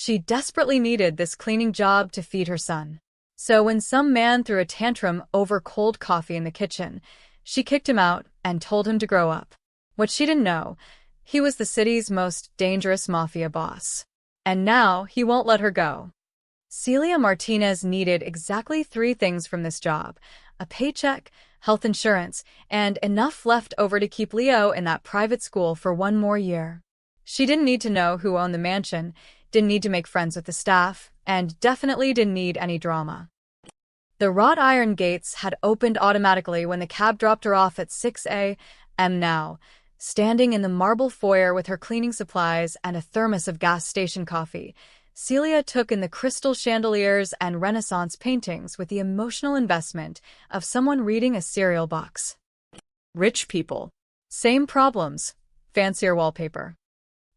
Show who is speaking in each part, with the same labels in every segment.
Speaker 1: She desperately needed this cleaning job to feed her son. So when some man threw a tantrum over cold coffee in the kitchen, she kicked him out and told him to grow up. What she didn't know, he was the city's most dangerous mafia boss. And now he won't let her go. Celia Martinez needed exactly 3 things from this job: a paycheck, health insurance, and enough left over to keep Leo in that private school for 1 more year. She didn't need to know who owned the mansion, didn't need to make friends with the staff, and definitely didn't need any drama. The wrought iron gates had opened automatically when the cab dropped her off at 6 a.m. Now, standing in the marble foyer with her cleaning supplies and a thermos of gas station coffee, Celia took in the crystal chandeliers and Renaissance paintings with the emotional investment of someone reading a cereal box. Rich people. Same problems. Fancier wallpaper.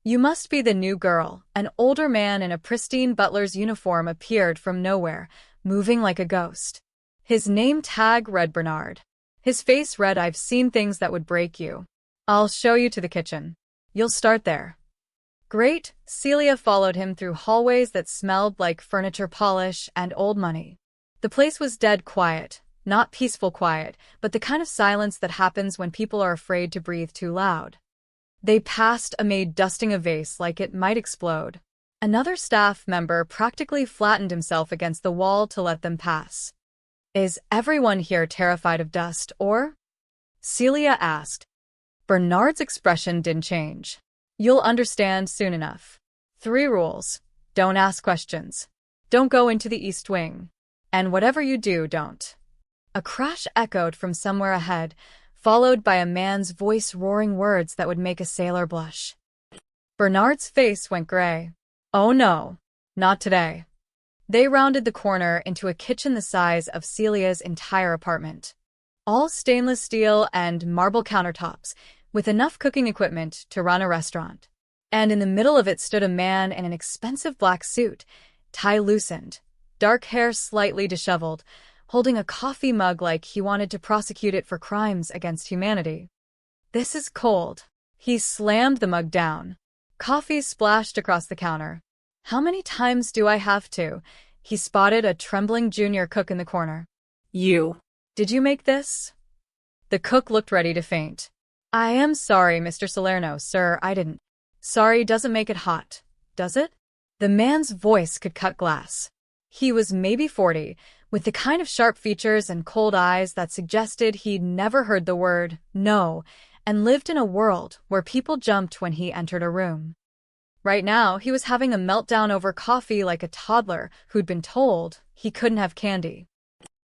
Speaker 1: You must be the new girl. An older man in a pristine butler's uniform appeared from nowhere, moving like a ghost. His name tag read Bernard. His face read, "I've seen things that would break you. I'll show you to the kitchen. You'll start there." Great. Celia followed him through hallways that smelled like furniture polish and old money. The place was dead quiet, not peaceful quiet, but the kind of silence that happens when people are afraid to breathe too loud. They passed a maid dusting a vase like it might explode. Another staff member practically flattened himself against the wall to let them pass. Is everyone here terrified of dust, or? Celia asked. Bernard's expression didn't change. You'll understand soon enough. 3 rules. Don't ask questions. Don't go into the East Wing. And whatever you do, don't. A crash echoed from somewhere ahead, followed by a man's voice roaring words that would make a sailor blush. Bernard's face went gray. Oh no, not today. They rounded the corner into a kitchen the size of Celia's entire apartment. All stainless steel and marble countertops, with enough cooking equipment to run a restaurant. And in the middle of it stood a man in an expensive black suit, tie loosened, dark hair slightly disheveled, holding a coffee mug like he wanted to prosecute it for crimes against humanity. This is cold. He slammed the mug down. Coffee splashed across the counter. How many times do I have to? He spotted a trembling junior cook in the corner. You. Did you make this? The cook looked ready to faint. I am sorry, Mr. Salerno, sir, I didn't. Sorry doesn't make it hot, does it? The man's voice could cut glass. He was maybe 40, with the kind of sharp features and cold eyes that suggested he'd never heard the word no, and lived in a world where people jumped when he entered a room. Right now, he was having a meltdown over coffee like a toddler who'd been told he couldn't have candy.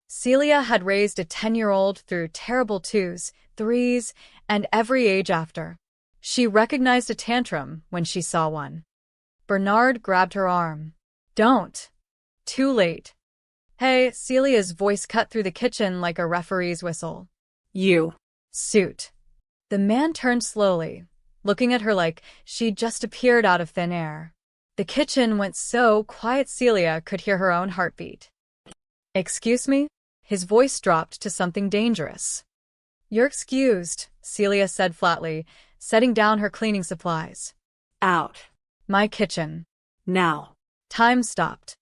Speaker 1: Celia had raised a 10-year-old through terrible 2s, 3s, and every age after. She recognized a tantrum when she saw one. Bernard grabbed her arm. Don't. Too late. Hey, Celia's voice cut through the kitchen like a referee's whistle. You. Suit. The man turned slowly, looking at her like she'd just appeared out of thin air. The kitchen went so quiet Celia could hear her own heartbeat. Excuse me? His voice dropped to something dangerous. You're excused, Celia said flatly, setting down her cleaning supplies. Out. My kitchen. Now. Time stopped.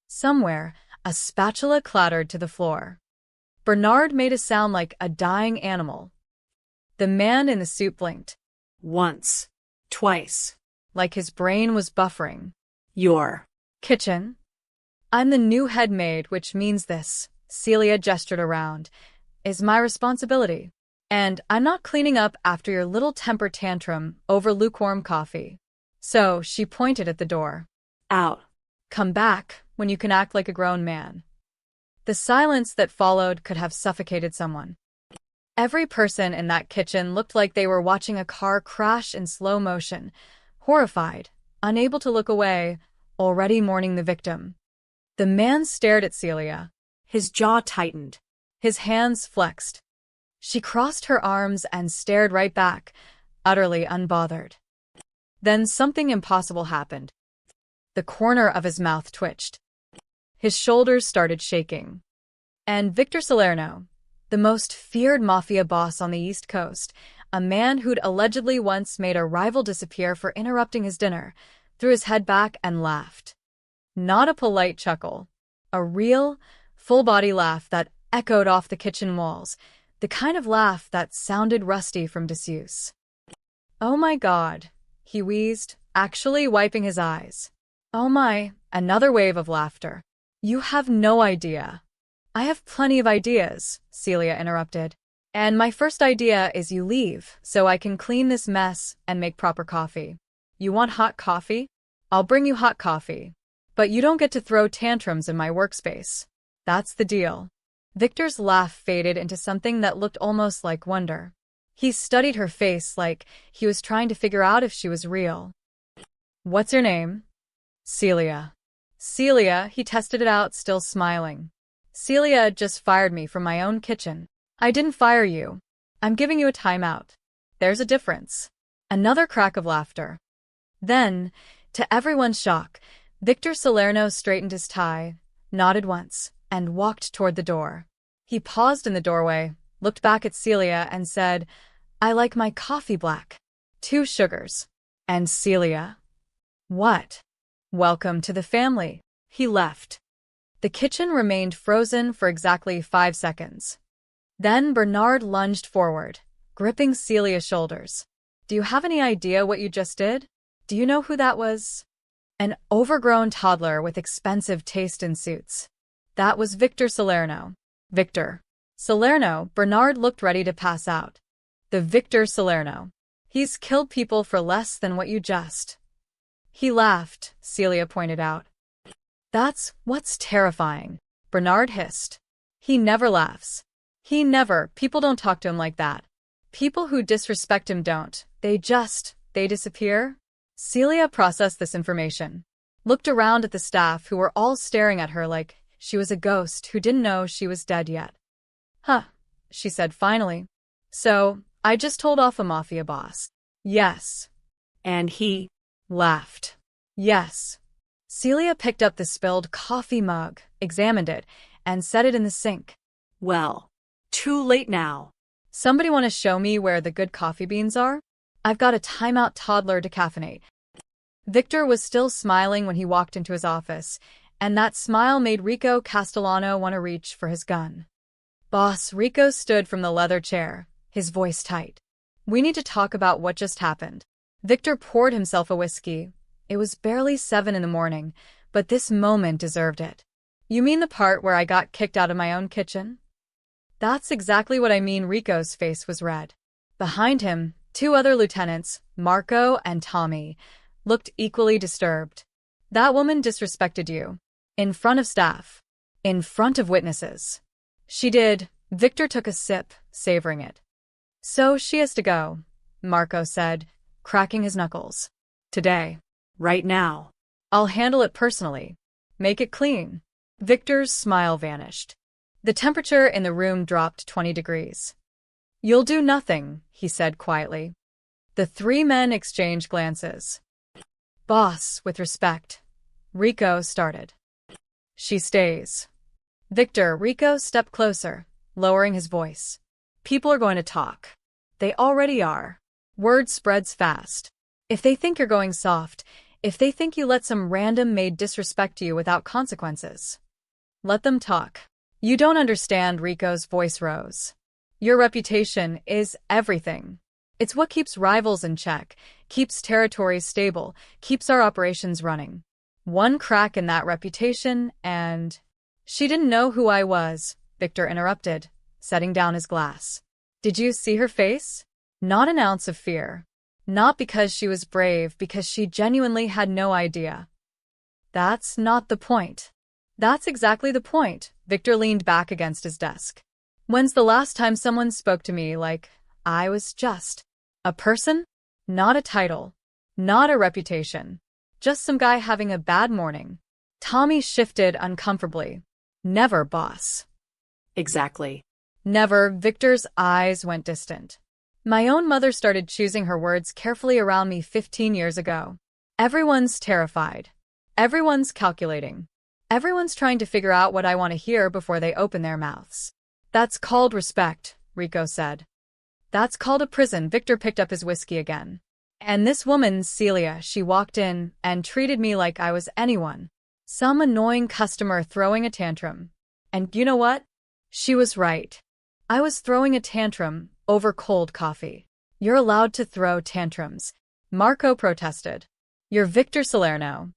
Speaker 1: Somewhere, a spatula clattered to the floor. Bernard made a sound like a dying animal. The man in the suit blinked. Once. Twice. Like his brain was buffering. Your kitchen? I'm the new head maid, which means this, Celia gestured around, is my responsibility. And I'm not cleaning up after your little temper tantrum over lukewarm coffee. So she pointed at the door. Out. Come back when you can act like a grown man. The silence that followed could have suffocated someone. Every person in that kitchen looked like they were watching a car crash in slow motion, horrified, unable to look away, already mourning the victim. The man stared at Celia. His jaw tightened. His hands flexed. She crossed her arms and stared right back, utterly unbothered. Then something impossible happened. The corner of his mouth twitched. His shoulders started shaking. And Victor Salerno, the most feared mafia boss on the East Coast, a man who'd allegedly once made a rival disappear for interrupting his dinner, threw his head back and laughed. Not a polite chuckle. A real, full-body laugh that echoed off the kitchen walls, the kind of laugh that sounded rusty from disuse. "Oh my God," he wheezed, actually wiping his eyes. "Oh my," another wave of laughter. "You have no idea." "I have plenty of ideas," Celia interrupted. "And my first idea is you leave, so I can clean this mess and make proper coffee." "You want hot coffee? I'll bring you hot coffee. But you don't get to throw tantrums in my workspace. That's the deal." Victor's laugh faded into something that looked almost like wonder. He studied her face like he was trying to figure out if she was real. "What's your name?" "Celia." "Celia," he tested it out, still smiling. "Celia just fired me from my own kitchen." "I didn't fire you. I'm giving you a timeout." "There's a difference." Another crack of laughter. Then, to everyone's shock, Victor Salerno straightened his tie, nodded once, and walked toward the door. He paused in the doorway, looked back at Celia, and said, "I like my coffee black. 2 sugars." "And Celia?" "What?" "Welcome to the family." He left. The kitchen remained frozen for exactly 5 seconds. Then Bernard lunged forward, gripping Celia's shoulders. "Do you have any idea what you just did? Do you know who that was?" "An overgrown toddler with expensive taste in suits." "That was Victor Salerno." "Victor Salerno?" Bernard looked ready to pass out. "The Victor Salerno. He's killed people for less than what you just." "He laughed," Celia pointed out. "That's what's terrifying," Bernard hissed. "He never laughs. He never. People don't talk to him like that. People who disrespect him don't. They disappear." Celia processed this information, looked around at the staff who were all staring at her like she was a ghost who didn't know she was dead yet. "Huh," she said finally. "So, I just told off a Mafia boss." "Yes."
Speaker 2: "And he
Speaker 1: laughed." "Yes." Celia picked up the spilled coffee mug, examined it, and set it in the sink.
Speaker 2: "Well, too late now."
Speaker 1: "Somebody want to show me where the good coffee beans are? I've got a timeout toddler decaffeinate." Victor was still smiling when he walked into his office, and that smile made Rico Castellano want to reach for his gun. "Boss," Rico stood from the leather chair, his voice tight. "We need to talk about what just happened." Victor poured himself a whiskey. It was barely 7 in the morning, but this moment deserved it. "You mean the part where I got kicked out of my own kitchen?" "That's exactly what I mean." Rico's face was red. Behind him, 2 other lieutenants, Marco and Tommy, looked equally disturbed. "That woman disrespected you. In front of staff. In front of witnesses." "She did." Victor took a sip, savoring it. "So she has to go," Marco said, cracking his knuckles. "Today.
Speaker 2: Right now."
Speaker 1: "I'll handle it personally. Make it clean." Victor's smile vanished. The temperature in the room dropped 20 degrees. "You'll do nothing," he said quietly. The 3 men exchanged glances. "Boss, with respect," Rico started. "She stays." "Victor," Rico stepped closer, lowering his voice. "People are going to talk. They already are. Word spreads fast. If they think you're going soft, if they think you let some random maid disrespect you without consequences, let them talk." "You don't understand." Rico's voice rose. "Your reputation is everything. It's what keeps rivals in check, keeps territories stable, keeps our operations running. One crack in that reputation and—" "She didn't know who I was," Victor interrupted, setting down his glass. "Did you see her face? Not an ounce of fear. Not because she was brave, because she genuinely had no idea." "That's not the point." "That's exactly the point." Victor leaned back against his desk. "When's the last time someone spoke to me like I was just a person? Not a title. Not a reputation. Just some guy having a bad morning." Tommy shifted uncomfortably. "Never, boss."
Speaker 2: "Exactly."
Speaker 1: "Never." Victor's eyes went distant. "My own mother started choosing her words carefully around me 15 years ago. Everyone's terrified. Everyone's calculating. Everyone's trying to figure out what I want to hear before they open their mouths. That's called respect," Rico said. "That's called a prison." Victor picked up his whiskey again. And this woman, Celia, she walked in and treated me like I was anyone. Some annoying customer throwing a tantrum. And you know what? She was right. I was throwing a tantrum over cold coffee. You're allowed to throw tantrums, Marco protested. You're Victor Salerno.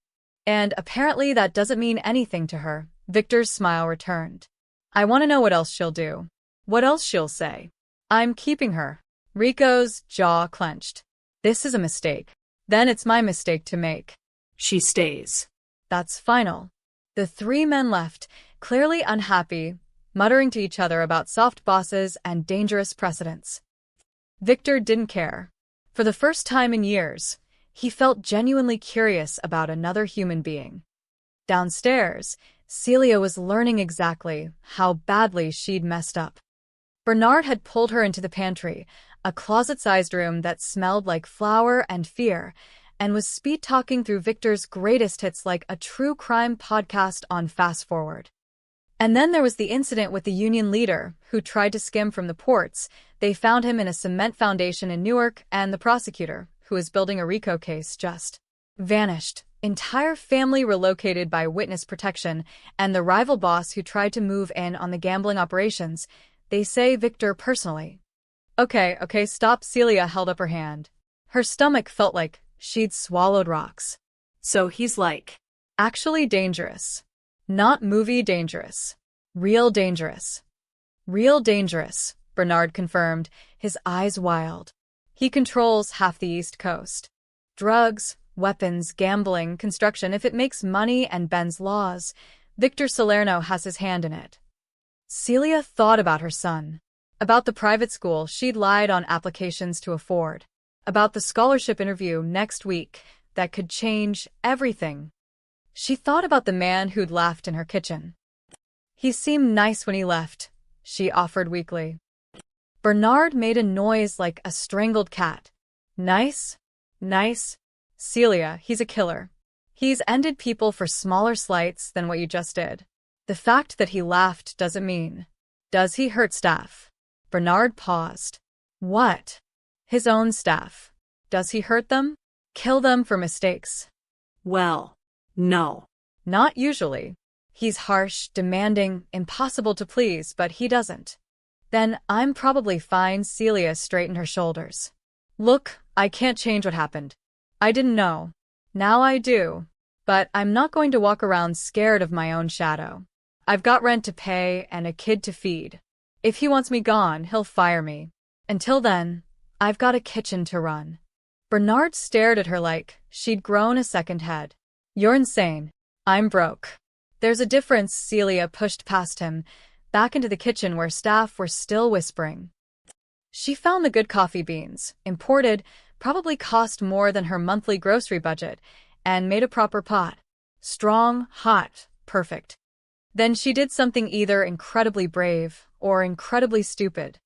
Speaker 1: And apparently that doesn't mean anything to her. Victor's smile returned. I want to know what else she'll do. What else she'll say. I'm keeping her. Rico's jaw clenched. This is a mistake. Then it's my mistake to make.
Speaker 2: She stays.
Speaker 1: That's final. The three men left, clearly unhappy, muttering to each other about soft bosses and dangerous precedents. Victor didn't care. For the first time in years, he felt genuinely curious about another human being. Downstairs, Celia was learning exactly how badly she'd messed up. Bernard had pulled her into the pantry, a closet-sized room that smelled like flour and fear, and was speed-talking through Victor's greatest hits like a true crime podcast on Fast Forward. And then there was the incident with the union leader, who tried to skim from the ports. They found him in a cement foundation in Newark, and the prosecutor, who was building a RICO case, just vanished. Entire family relocated by witness protection, and the rival boss who tried to move in on the gambling operations. They say Victor personally. Okay, stop. Celia held up her hand. Her stomach felt like she'd swallowed rocks.
Speaker 2: So he's like,
Speaker 1: actually dangerous. Not movie dangerous. Real dangerous. Real dangerous, Bernard confirmed, his eyes wild. He controls half the East Coast. Drugs, weapons, gambling, construction. If it makes money and bends laws, Victor Salerno has his hand in it. Celia thought about her son. About the private school she'd lied on applications to afford. About the scholarship interview next week that could change everything. She thought about the man who'd laughed in her kitchen. He seemed nice when he left, she offered weakly. Bernard made a noise like a strangled cat. Nice? Nice? Celia, he's a killer. He's ended people for smaller slights than what you just did. The fact that he laughed doesn't mean. Does he hurt staff? Bernard paused. What? His own staff. Does he hurt them? Kill them for mistakes?
Speaker 2: Well, no.
Speaker 1: Not usually. He's harsh, demanding, impossible to please, but he doesn't. Then I'm probably fine. Celia straightened her shoulders. Look, I can't change what happened. I didn't know. Now I do. But I'm not going to walk around scared of my own shadow. I've got rent to pay and a kid to feed. If he wants me gone, he'll fire me. Until then, I've got a kitchen to run. Bernard stared at her like she'd grown a second head. You're insane. I'm broke. There's a difference. Celia pushed past him, back into the kitchen where staff were still whispering. She found the good coffee beans, imported, probably cost more than her monthly grocery budget, and made a proper pot. Strong, hot, perfect. Then she did something either incredibly brave or incredibly stupid.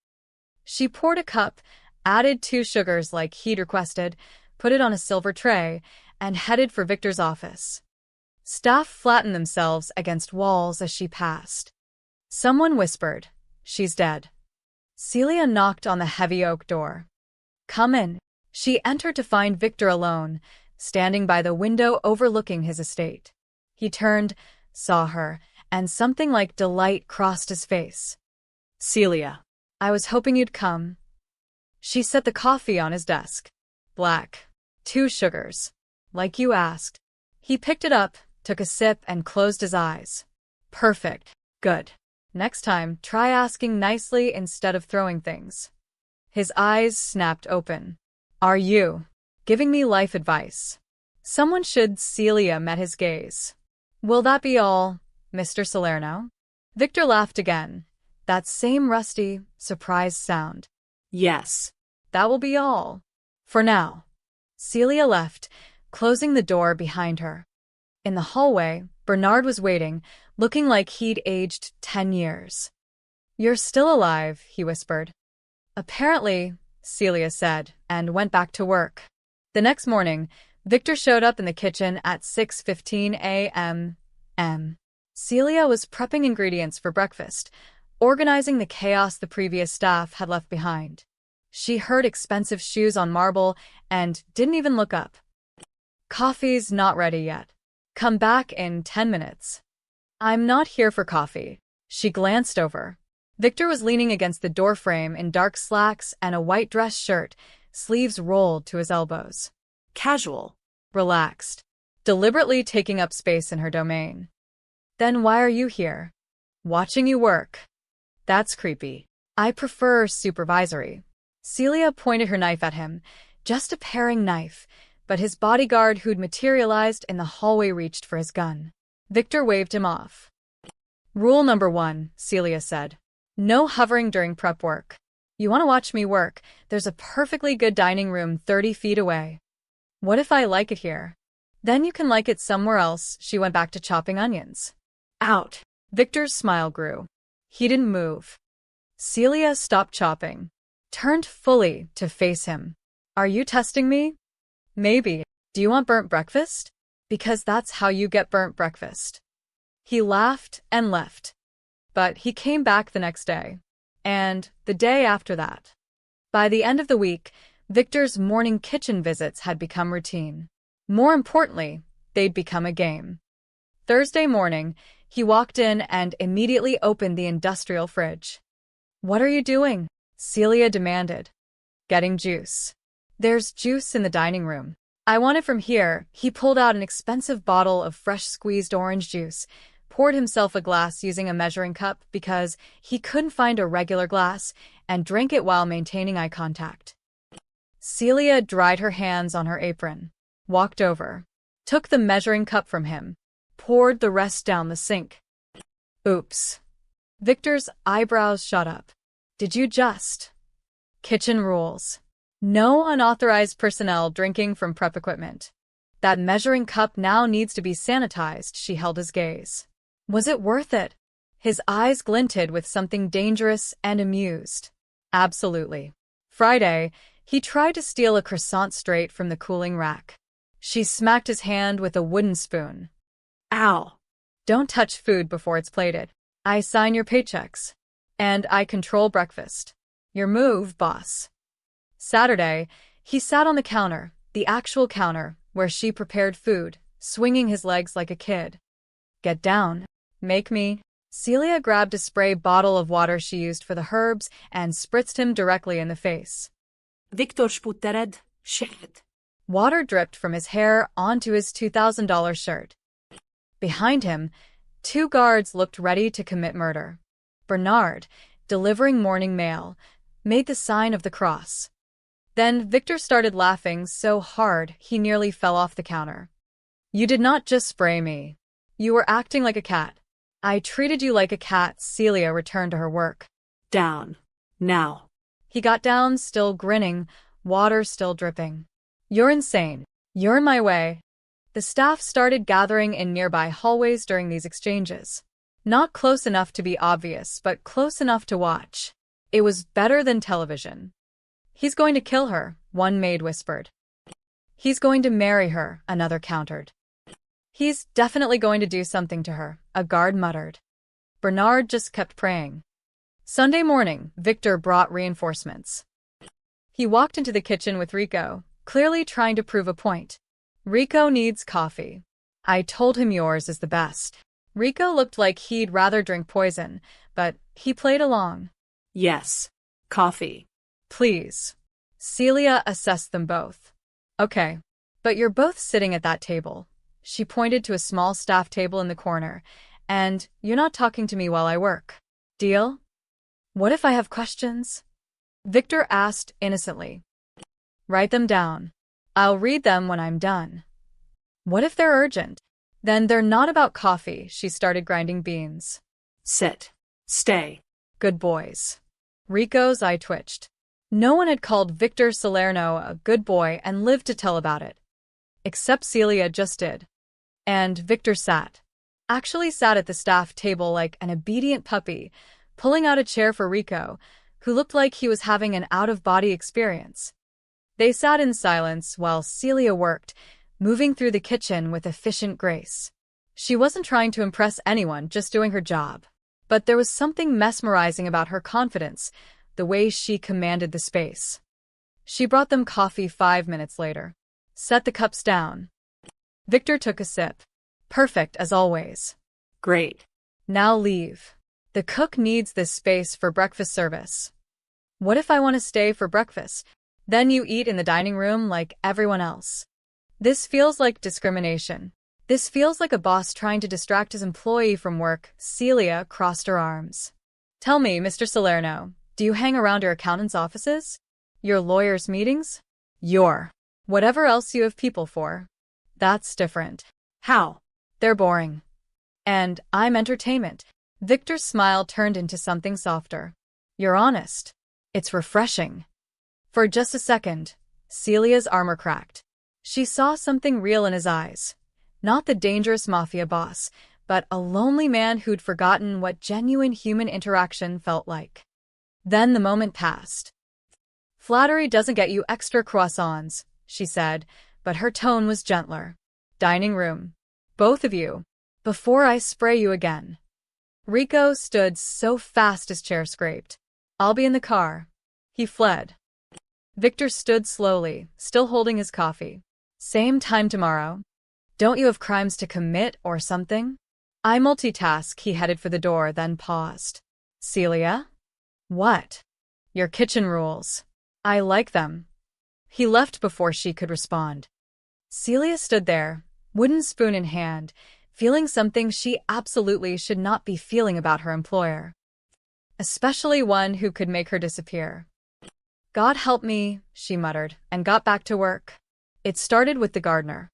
Speaker 1: She poured a cup, added 2 sugars like he'd requested, put it on a silver tray, and headed for Victor's office. Staff flattened themselves against walls as she passed. Someone whispered, "She's dead." Celia knocked on the heavy oak door. "Come in." She entered to find Victor alone, standing by the window overlooking his estate. He turned, saw her, and something like delight crossed his face.
Speaker 2: Celia.
Speaker 1: I was hoping you'd come. She set the coffee on his desk. Black. 2 sugars. Like you asked. He picked it up, took a sip, and closed his eyes. Perfect. Good. Next time, try asking nicely instead of throwing things. His eyes snapped open. Are you giving me life advice? Someone should. Celia met his gaze. Will that be all, Mr. Salerno? Victor laughed again. That same rusty, surprised sound.
Speaker 2: Yes.
Speaker 1: That will be all. For now. Celia left, closing the door behind her. In the hallway, Bernard was waiting, looking like he'd aged 10 years. You're still alive, he whispered. Apparently, Celia said, and went back to work. The next morning, Victor showed up in the kitchen at 6:15 a.m. Celia was prepping ingredients for breakfast, organizing the chaos the previous staff had left behind. She heard expensive shoes on marble and didn't even look up. Coffee's not ready yet. Come back in 10 minutes. I'm not here for coffee. She glanced over. Victor was leaning against the doorframe in dark slacks and a white dress shirt, sleeves rolled to his elbows.
Speaker 2: Casual.
Speaker 1: Relaxed. Deliberately taking up space in her domain. Then why are you here? Watching you work. That's creepy. I prefer supervisory. Celia pointed her knife at him. Just a paring knife, but his bodyguard who'd materialized in the hallway reached for his gun. Victor waved him off. Rule number 1, Celia said. No hovering during prep work. You want to watch me work, there's a perfectly good dining room 30 feet away. What if I like it here? Then you can like it somewhere else. She went back to chopping onions.
Speaker 2: Out.
Speaker 1: Victor's smile grew. He didn't move. Celia stopped chopping, turned fully to face him. Are you testing me? Maybe. Do you want burnt breakfast? Because that's how you get burnt breakfast. He laughed and left. But he came back the next day. And the day after that. By the end of the week, Victor's morning kitchen visits had become routine. More importantly, they'd become a game. Thursday morning, he walked in and immediately opened the industrial fridge. What are you doing? Celia demanded. Getting juice. There's juice in the dining room. I want it from here. He pulled out an expensive bottle of fresh squeezed orange juice, poured himself a glass using a measuring cup because he couldn't find a regular glass, and drank it while maintaining eye contact. Celia dried her hands on her apron, walked over, took the measuring cup from him, poured the rest down the sink. Oops. Victor's eyebrows shot up. Did you just? Kitchen rules. No unauthorized personnel drinking from prep equipment. That measuring cup now needs to be sanitized. She held his gaze. Was it worth it? His eyes glinted with something dangerous and amused. Absolutely. Friday, he tried to steal a croissant straight from the cooling rack. She smacked his hand with a wooden spoon.
Speaker 2: Ow.
Speaker 1: Don't touch food before it's plated. I sign your paychecks. And I control breakfast. Your move, boss. Saturday, he sat on the counter, the actual counter, where she prepared food, swinging his legs like a kid. Get down. Make me. Celia grabbed a spray bottle of water she used for the herbs and spritzed him directly in the face.
Speaker 2: Victor sputtered. Shit.
Speaker 1: Water dripped from his hair onto his $2,000 shirt. Behind him, 2 guards looked ready to commit murder. Bernard, delivering morning mail, made the sign of the cross. Then Victor started laughing so hard he nearly fell off the counter. You did not just spray me. You were acting like a cat. I treated you like a cat. Celia returned to her work.
Speaker 2: Down. Now.
Speaker 1: He got down, still grinning, water still dripping. You're insane. You're in my way. The staff started gathering in nearby hallways during these exchanges. Not close enough to be obvious, but close enough to watch. It was better than television. He's going to kill her, one maid whispered. He's going to marry her, another countered. He's definitely going to do something to her, a guard muttered. Bernard just kept praying. Sunday morning, Victor brought reinforcements. He walked into the kitchen with Rico, clearly trying to prove a point. Rico needs coffee. I told him yours is the best. Rico looked like he'd rather drink poison, but he played along.
Speaker 2: Yes. Coffee.
Speaker 1: Please. Celia assessed them both. Okay. But you're both sitting at that table. She pointed to a small staff table in the corner. And you're not talking to me while I work. Deal? What if I have questions? Victor asked innocently. Write them down. I'll read them when I'm done. What if they're urgent? Then they're not about coffee. She started grinding beans.
Speaker 2: Sit. Stay.
Speaker 1: Good boys. Rico's eye twitched. No one had called Victor Salerno a good boy and lived to tell about it. Except Celia just did. And Victor sat. Actually sat at the staff table like an obedient puppy, pulling out a chair for Rico, who looked like he was having an out-of-body experience. They sat in silence while Celia worked, moving through the kitchen with efficient grace. She wasn't trying to impress anyone, just doing her job. But there was something mesmerizing about her confidence, the way she commanded the space. She brought them coffee 5 minutes later. Set the cups down. Victor took a sip. Perfect as always.
Speaker 2: Great.
Speaker 1: Now leave. The cook needs this space for breakfast service. What if I want to stay for breakfast? Then you eat in the dining room like everyone else. This feels like discrimination. This feels like a boss trying to distract his employee from work. Celia crossed her arms. Tell me, Mr. Salerno, do you hang around your accountant's offices? Your lawyer's meetings? Your whatever else you have people for. That's different.
Speaker 2: How?
Speaker 1: They're boring. And I'm entertainment. Victor's smile turned into something softer. You're honest. It's refreshing. For just a second, Celia's armor cracked. She saw something real in his eyes. Not the dangerous mafia boss, but a lonely man who'd forgotten what genuine human interaction felt like. Then the moment passed. Flattery doesn't get you extra croissants, she said, but her tone was gentler. Dining room. Both of you. Before I spray you again. Rico stood so fast his chair scraped. I'll be in the car. He fled. Victor stood slowly, still holding his coffee. Same time tomorrow. Don't you have crimes to commit or something? I multitask. He headed for the door, then paused. Celia? What? Your kitchen rules. I like them. He left before she could respond. Celia stood there, wooden spoon in hand, feeling something she absolutely should not be feeling about her employer. Especially one who could make her disappear. God help me, she muttered, and got back to work. It started with the gardener.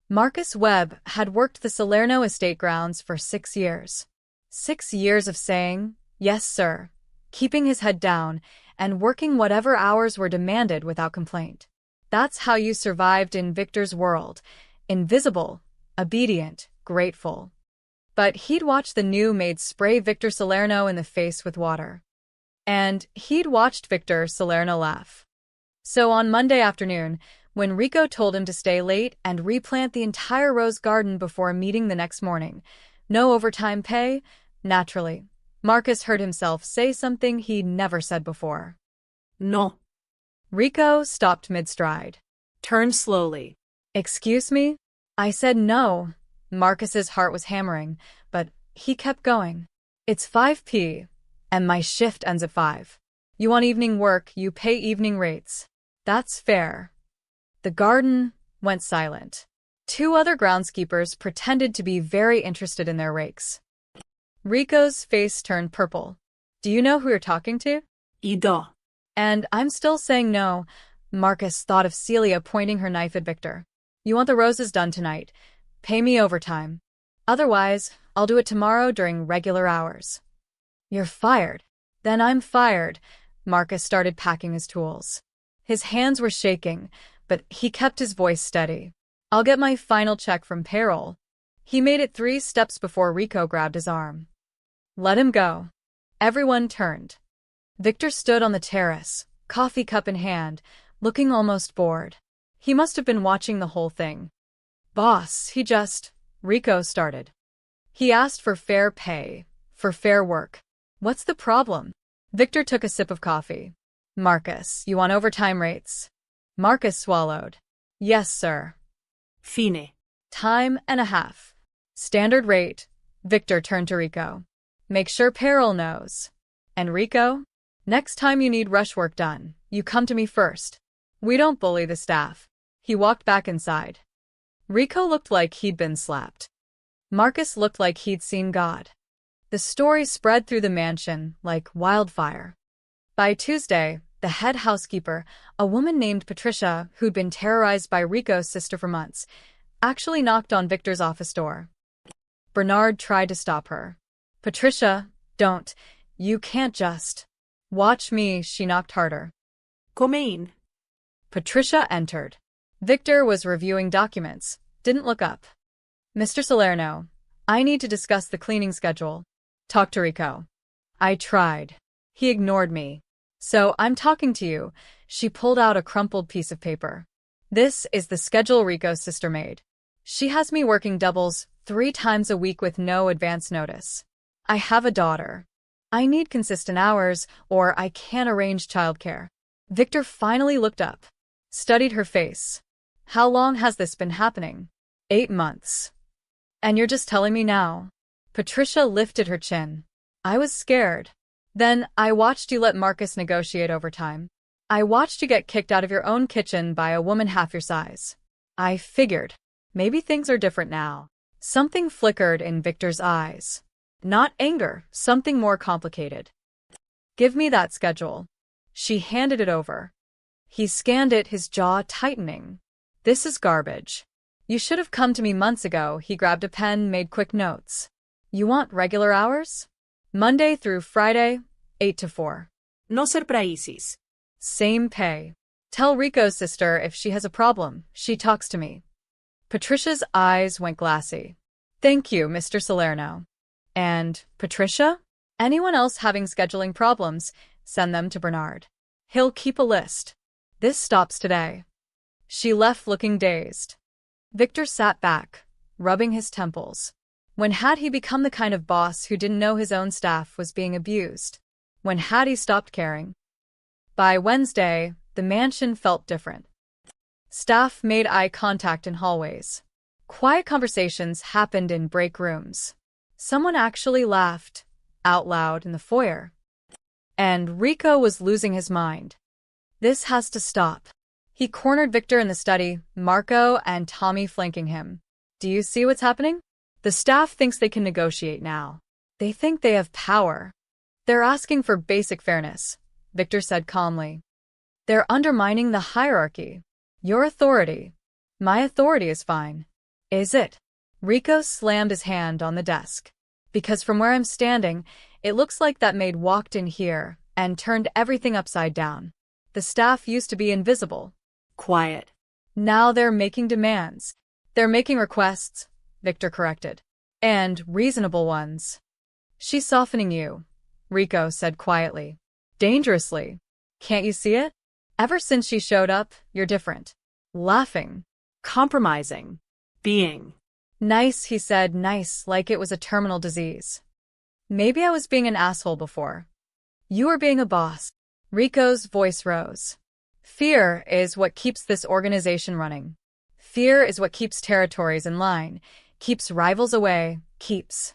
Speaker 1: Marcus Webb had worked the Salerno estate grounds for 6 years. 6 years of saying, yes, sir, keeping his head down, and working whatever hours were demanded without complaint. That's how you survived in Victor's world. Invisible, obedient, grateful. But he'd watched the new maid spray Victor Salerno in the face with water. And he'd watched Victor Salerno laugh. So on Monday afternoon, when Rico told him to stay late and replant the entire rose garden before a meeting the next morning, no overtime pay, naturally, Marcus heard himself say something he'd never said before.
Speaker 2: No.
Speaker 1: Rico stopped mid-stride.
Speaker 2: Turn slowly.
Speaker 1: Excuse me? I said no. Marcus's heart was hammering, but he kept going. It's 5 p. and my shift ends at 5. You want evening work, you pay evening rates. That's fair. The garden went silent. 2 other groundskeepers pretended to be very interested in their rakes. Rico's face turned purple. Do you know who you're talking to?
Speaker 2: Ido.
Speaker 1: And I'm still saying no. Marcus thought of Celia pointing her knife at Victor. You want the roses done tonight. Pay me overtime. Otherwise, I'll do it tomorrow during regular hours. You're fired. Then I'm fired. Marcus started packing his tools. His hands were shaking, but he kept his voice steady. I'll get my final check from payroll. He made it 3 steps before Rico grabbed his arm. Let him go. Everyone turned. Victor stood on the terrace, coffee cup in hand, looking almost bored. He must have been watching the whole thing. Boss, Rico started. He asked for fair pay, for fair work. What's the problem? Victor took a sip of coffee. Marcus, you want overtime rates? Marcus swallowed. Yes, sir.
Speaker 2: Fine.
Speaker 1: Time and a half. Standard rate. Victor turned to Rico. Make sure payroll knows. And Rico? Next time you need rush work done, you come to me first. We don't bully the staff. He walked back inside. Rico looked like he'd been slapped. Marcus looked like he'd seen God. The story spread through the mansion like wildfire. By Tuesday, the head housekeeper, a woman named Patricia, who'd been terrorized by Rico's sister for months, actually knocked on Victor's office door. Bernard tried to stop her. Patricia, don't. You can't just. Watch me, she knocked harder.
Speaker 2: Come in.
Speaker 1: Patricia entered. Victor was reviewing documents, didn't look up. Mr. Salerno, I need to discuss the cleaning schedule. Talk to Rico. I tried. He ignored me. So I'm talking to you. She pulled out a crumpled piece of paper. This is the schedule Rico's sister made. She has me working doubles 3 times a week with no advance notice. I have a daughter. I need consistent hours, or I can't arrange childcare. Victor finally looked up, studied her face. How long has this been happening? 8 months. And you're just telling me now? Patricia lifted her chin. I was scared. Then I watched you let Marcus negotiate overtime. I watched you get kicked out of your own kitchen by a woman half your size. I figured, maybe things are different now. Something flickered in Victor's eyes. Not anger, something more complicated. Give me that schedule. She handed it over. He scanned it, his jaw tightening. This is garbage. You should have come to me months ago. He grabbed a pen, made quick notes. You want regular hours? Monday through Friday, 8 to 4.
Speaker 2: No surprises.
Speaker 1: Same pay. Tell Rico's sister if she has a problem, she talks to me. Patricia's eyes went glassy. Thank you, Mr. Salerno. And, Patricia? Anyone else having scheduling problems, send them to Bernard. He'll keep a list. This stops today. She left looking dazed. Victor sat back, rubbing his temples. When had he become the kind of boss who didn't know his own staff was being abused? When had he stopped caring? By Wednesday, the mansion felt different. Staff made eye contact in hallways. Quiet conversations happened in break rooms. Someone actually laughed, out loud in the foyer. And Rico was losing his mind. This has to stop. He cornered Victor in the study, Marco and Tommy flanking him. Do you see what's happening? The staff thinks they can negotiate now. They think they have power. They're asking for basic fairness, Victor said calmly. They're undermining the hierarchy. Your authority. My authority is fine. Is it? Rico slammed his hand on the desk. Because from where I'm standing, it looks like that maid walked in here and turned everything upside down. The staff used to be invisible.
Speaker 2: Quiet.
Speaker 1: Now they're making demands. They're making requests, Victor corrected. And reasonable ones. She's softening you, Rico said quietly. Dangerously. Can't you see it? Ever since she showed up, you're different. Laughing.
Speaker 2: Compromising. Being.
Speaker 1: Nice, he said, nice, like it was a terminal disease. Maybe I was being an asshole before. You were being a boss. Rico's voice rose. Fear is what keeps this organization running. Fear is what keeps territories in line, keeps rivals away, keeps.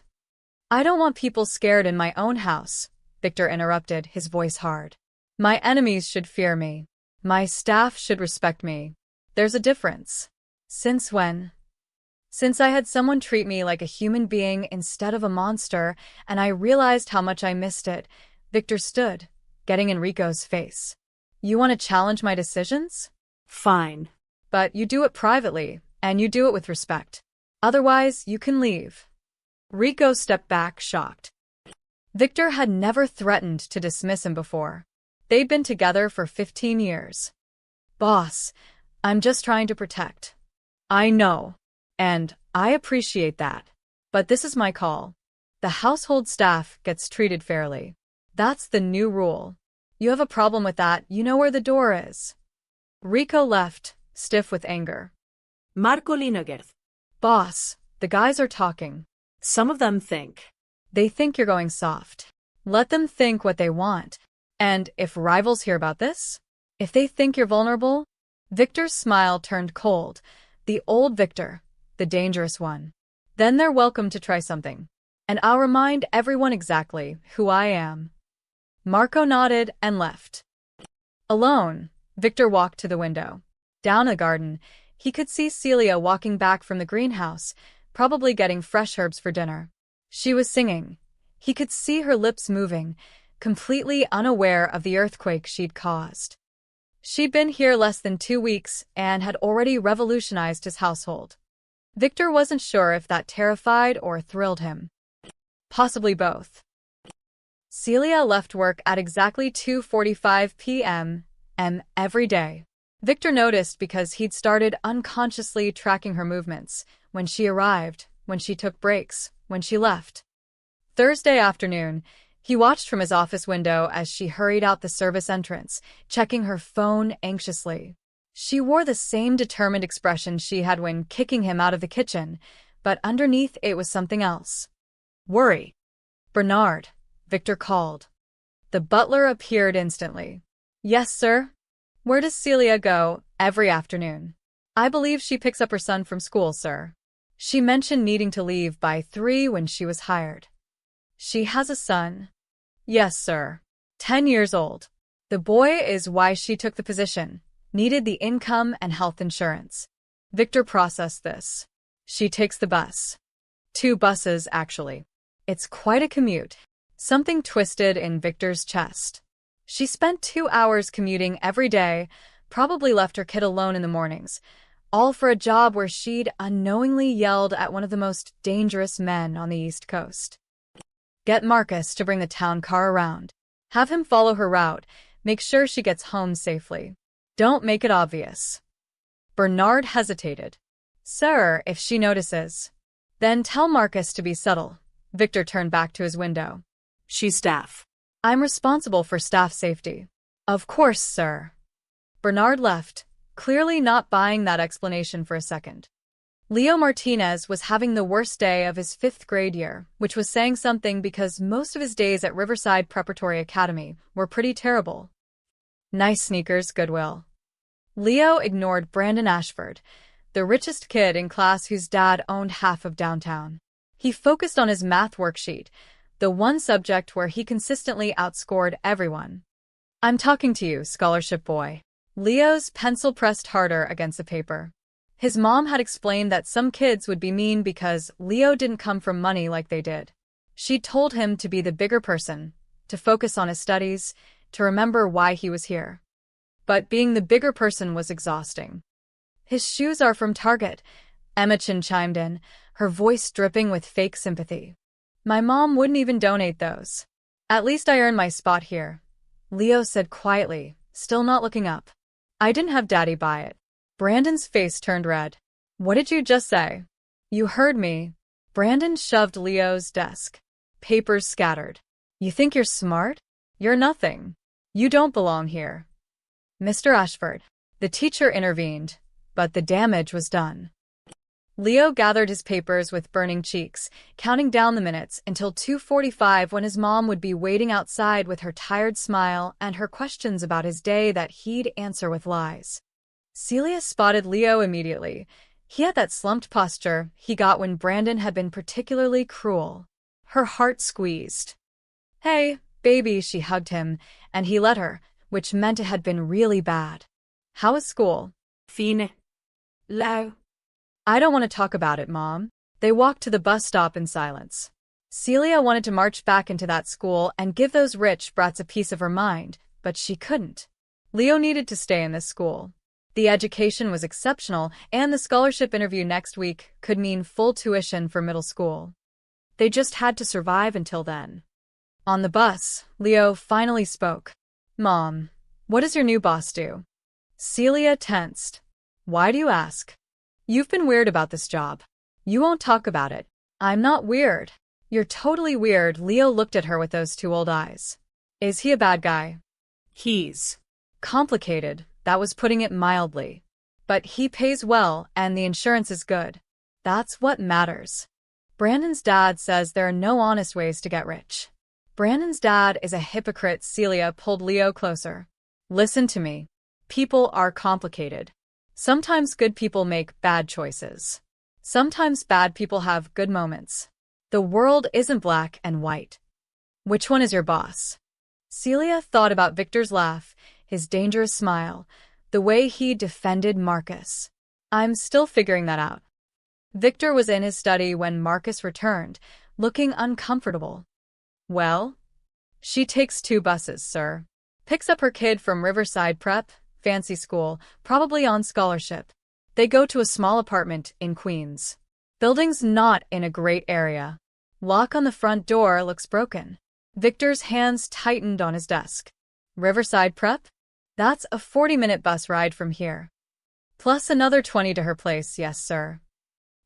Speaker 1: I don't want people scared in my own house, Victor interrupted, his voice hard. My enemies should fear me. My staff should respect me. There's a difference. Since when? Since I had someone treat me like a human being instead of a monster, and I realized how much I missed it, Victor stood, getting in Rico's face. You want to challenge my decisions?
Speaker 2: Fine.
Speaker 1: But you do it privately, and you do it with respect. Otherwise, you can leave. Rico stepped back, shocked. Victor had never threatened to dismiss him before. They'd been together for 15 years. Boss, I'm just trying to protect. I know. And I appreciate that. But this is my call. The household staff gets treated fairly. That's the new rule. You have a problem with that, you know where the door is. Rico left, stiff with anger.
Speaker 2: Marco Linegerth.
Speaker 1: Boss, the guys are talking.
Speaker 2: Some of them think.
Speaker 1: They think you're going soft. Let them think what they want. And if rivals hear about this? If they think you're vulnerable? Victor's smile turned cold. The old Victor, the dangerous one. Then they're welcome to try something. And I'll remind everyone exactly who I am. Marco nodded and left. Alone, Victor walked to the window. Down the garden, he could see Celia walking back from the greenhouse, probably getting fresh herbs for dinner. She was singing. He could see her lips moving, completely unaware of the earthquake she'd caused. She'd been here less than 2 weeks and had already revolutionized his household. Victor wasn't sure if that terrified or thrilled him. Possibly both. Celia left work at exactly 2:45 p.m. every day. Victor noticed because he'd started unconsciously tracking her movements, when she arrived, when she took breaks, when she left. Thursday afternoon, he watched from his office window as she hurried out the service entrance, checking her phone anxiously. She wore the same determined expression she had when kicking him out of the kitchen, but underneath it was something else. Worry. Bernard, Victor called. The butler appeared instantly. Yes, sir? Where does Celia go every afternoon? I believe she picks up her son from school, sir. She mentioned needing to leave by 3 when she was hired. She has a son? Yes, sir. 10 years old. The boy is why she took the position. Needed the income and health insurance. Victor processed this. She takes the bus. 2 buses, actually. It's quite a commute. Something twisted in Victor's chest. She spent 2 hours commuting every day, probably left her kid alone in the mornings, all for a job where she'd unknowingly yelled at one of the most dangerous men on the East Coast. Get Marcus to bring the town car around. Have him follow her route. Make sure she gets home safely. Don't make it obvious. Bernard hesitated. Sir, if she notices. Then tell Marcus to be subtle. Victor turned back to his window.
Speaker 2: She's staff.
Speaker 1: I'm responsible for staff safety. Of course, sir. Bernard left, clearly not buying that explanation for a second. Leo Martinez was having the worst day of his 5th grade year, which was saying something because most of his days at Riverside Preparatory Academy were pretty terrible. Nice sneakers, Goodwill. Leo ignored Brandon Ashford, the richest kid in class whose dad owned half of downtown. He focused on his math worksheet, the one subject where he consistently outscored everyone. I'm talking to you, scholarship boy. Leo's pencil pressed harder against the paper. His mom had explained that some kids would be mean because Leo didn't come from money like they did. She told him to be the bigger person, to focus on his studies, to remember why he was here. But being the bigger person was exhausting. His shoes are from Target, Emma Chin chimed in, her voice dripping with fake sympathy. My mom wouldn't even donate those. At least I earned my spot here, Leo said quietly, still not looking up. I didn't have Daddy buy it. Brandon's face turned red. What did you just say? You heard me. Brandon shoved Leo's desk. Papers scattered. You think you're smart? You're nothing. You don't belong here. Mr. Ashford. The teacher intervened, but the damage was done. Leo gathered his papers with burning cheeks, counting down the minutes until 2:45 when his mom would be waiting outside with her tired smile and her questions about his day that he'd answer with lies. Celia spotted Leo immediately. He had that slumped posture he got when Brandon had been particularly cruel. Her heart squeezed. Hey, baby, she hugged him, and he let her, which meant it had been really bad. How was school?
Speaker 2: Fine. Lao.
Speaker 1: I don't want to talk about it, Mom. They walked to the bus stop in silence. Celia wanted to march back into that school and give those rich brats a piece of her mind, but she couldn't. Leo needed to stay in this school. The education was exceptional, and the scholarship interview next week could mean full tuition for middle school. They just had to survive until then. On the bus, Leo finally spoke. Mom, what does your new boss do? Celia tensed. Why do you ask? You've been weird about this job. You won't talk about it. I'm not weird. You're totally weird. Leo looked at her with those 2 old eyes. Is he a bad guy?
Speaker 2: He's
Speaker 1: complicated. That was putting it mildly. But he pays well, and the insurance is good. That's what matters. Brandon's dad says there are no honest ways to get rich. Brandon's dad is a hypocrite. Celia pulled Leo closer. Listen to me. People are complicated. Sometimes good people make bad choices. Sometimes bad people have good moments. The world isn't black and white. Which one is your boss? Celia thought about Victor's laugh, his dangerous smile, the way he defended Marcus. I'm still figuring that out. Victor was in his study when Marcus returned, looking uncomfortable. Well? She takes 2 buses, sir. Picks up her kid from Riverside Prep, fancy school, probably on scholarship. They go to a small apartment in Queens. Building's not in a great area. Lock on the front door looks broken. Victor's hands tightened on his desk. Riverside Prep? That's a 40-minute bus ride from here. Plus another 20 to her place, yes, sir.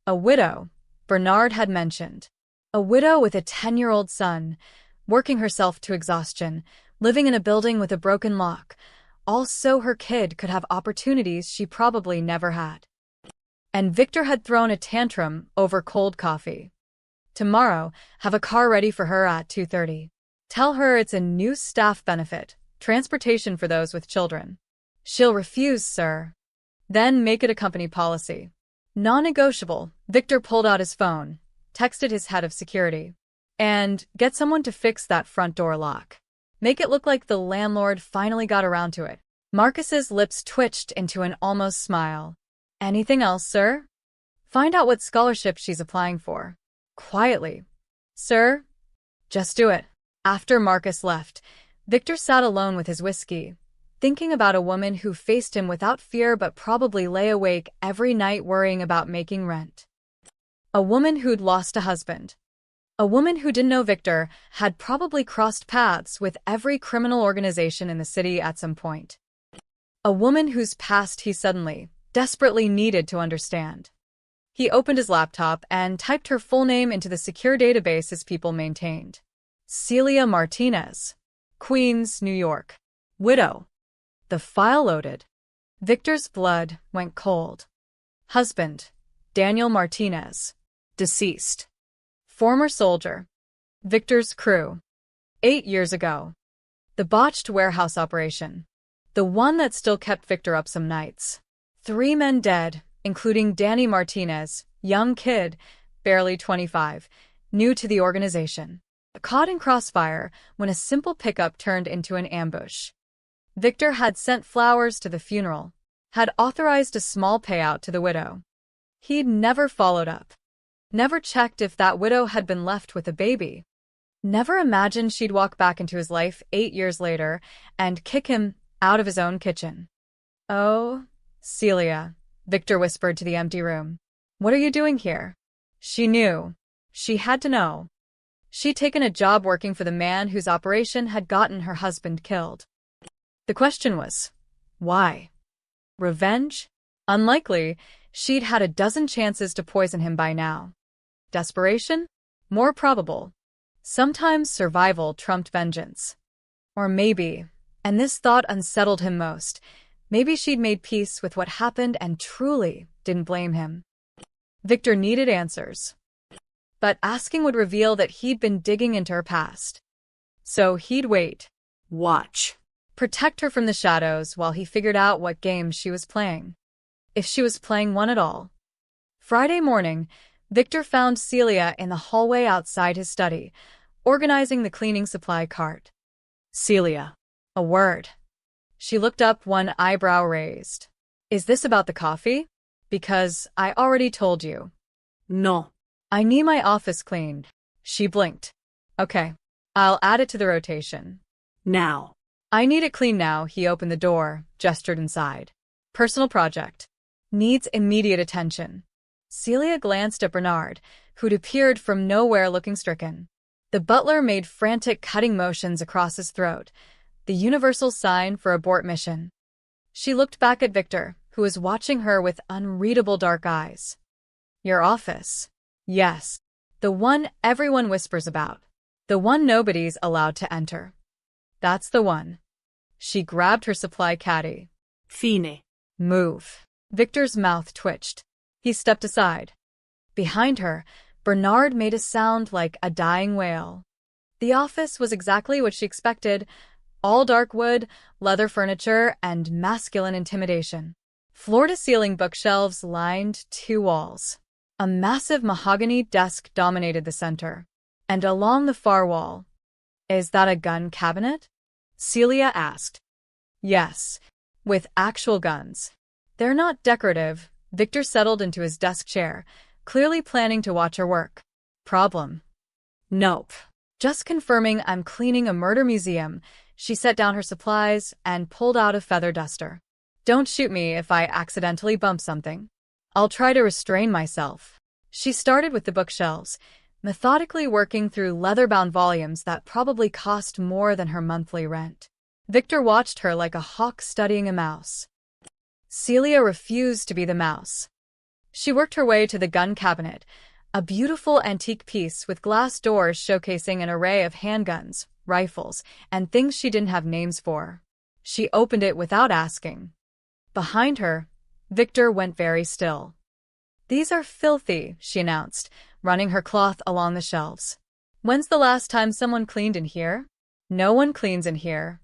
Speaker 1: A widow, Bernard had mentioned. A widow with a 10-year-old son, working herself to exhaustion, living in a building with a broken lock, all so her kid could have opportunities she probably never had. And Victor had thrown a tantrum over cold coffee. Tomorrow, have a car ready for her at 2:30. Tell her it's a new staff benefit, transportation for those with children. She'll refuse, sir. Then make it a company policy. Non-negotiable. Victor pulled out his phone, texted his head of security. And get someone to fix that front door lock. Make it look like the landlord finally got around to it. Marcus's lips twitched into an almost smile. Anything else, sir? Find out what scholarship she's applying for. Quietly. Sir? Just do it. After Marcus left, Victor sat alone with his whiskey, thinking about a woman who faced him without fear but probably lay awake every night worrying about making rent. A woman who'd lost a husband. A woman who didn't know Victor had probably crossed paths with every criminal organization in the city at some point. A woman whose past he suddenly, desperately needed to understand. He opened his laptop and typed her full name into the secure database his people maintained. Celia Martinez. Queens, New York. Widow. The file loaded. Victor's blood went cold. Husband. Daniel Martinez. Deceased. Former soldier. Victor's crew. 8 years ago. The botched warehouse operation. The one that still kept Victor up some nights. 3 men dead, including Danny Martinez, young kid, barely 25, new to the organization. Caught in crossfire when a simple pickup turned into an ambush. Victor had sent flowers to the funeral, had authorized a small payout to the widow. He'd never followed up. Never checked if that widow had been left with a baby. Never imagined she'd walk back into his life 8 years later and kick him out of his own kitchen. Oh, Celia, Victor whispered to the empty room. What are you doing here? She knew. She had to know. She'd taken a job working for the man whose operation had gotten her husband killed. The question was, why? Revenge? Unlikely. She'd had a dozen chances to poison him by now. Desperation? More probable. Sometimes survival trumped vengeance. Or maybe, and this thought unsettled him most, maybe she'd made peace with what happened and truly didn't blame him. Victor needed answers. But asking would reveal that he'd been digging into her past. So he'd wait.
Speaker 2: Watch.
Speaker 1: Protect her from the shadows while he figured out what game she was playing. If she was playing one at all. Friday morning, Victor found Celia in the hallway outside his study, organizing the cleaning supply cart.
Speaker 2: Celia.
Speaker 1: A word. She looked up, one eyebrow raised. Is this about the coffee? Because I already told you.
Speaker 2: No.
Speaker 1: I need my office cleaned. She blinked. Okay. I'll add it to the rotation.
Speaker 2: Now.
Speaker 1: I need it clean now. He opened the door, gestured inside. Personal project. Needs immediate attention. Celia glanced at Bernard, who'd appeared from nowhere looking stricken. The butler made frantic cutting motions across his throat, the universal sign for abort mission. She looked back at Victor, who was watching her with unreadable dark eyes. Your office. Yes. The one everyone whispers about. The one nobody's allowed to enter. That's the one. She grabbed her supply caddy.
Speaker 2: Fine.
Speaker 1: Move. Victor's mouth twitched. He stepped aside. Behind her, Bernard made a sound like a dying whale. The office was exactly what she expected. All dark wood, leather furniture, and masculine intimidation. Floor-to-ceiling bookshelves lined 2 walls. A massive mahogany desk dominated the center. And along the far wall. Is that a gun cabinet? Celia asked. Yes, with actual guns. They're not decorative. Victor settled into his desk chair, clearly planning to watch her work. Problem? Nope. Just confirming I'm cleaning a murder museum. She set down her supplies and pulled out a feather duster. Don't shoot me if I accidentally bump something. I'll try to restrain myself. She started with the bookshelves, methodically working through leather-bound volumes that probably cost more than her monthly rent. Victor watched her like a hawk studying a mouse. Celia refused to be the mouse. She worked her way to the gun cabinet, a beautiful antique piece with glass doors showcasing an array of handguns, rifles, and things she didn't have names for. She opened it without asking. Behind her, Victor went very still. These are filthy, she announced, running her cloth along the shelves. When's the last time someone cleaned in here? No one cleans in here.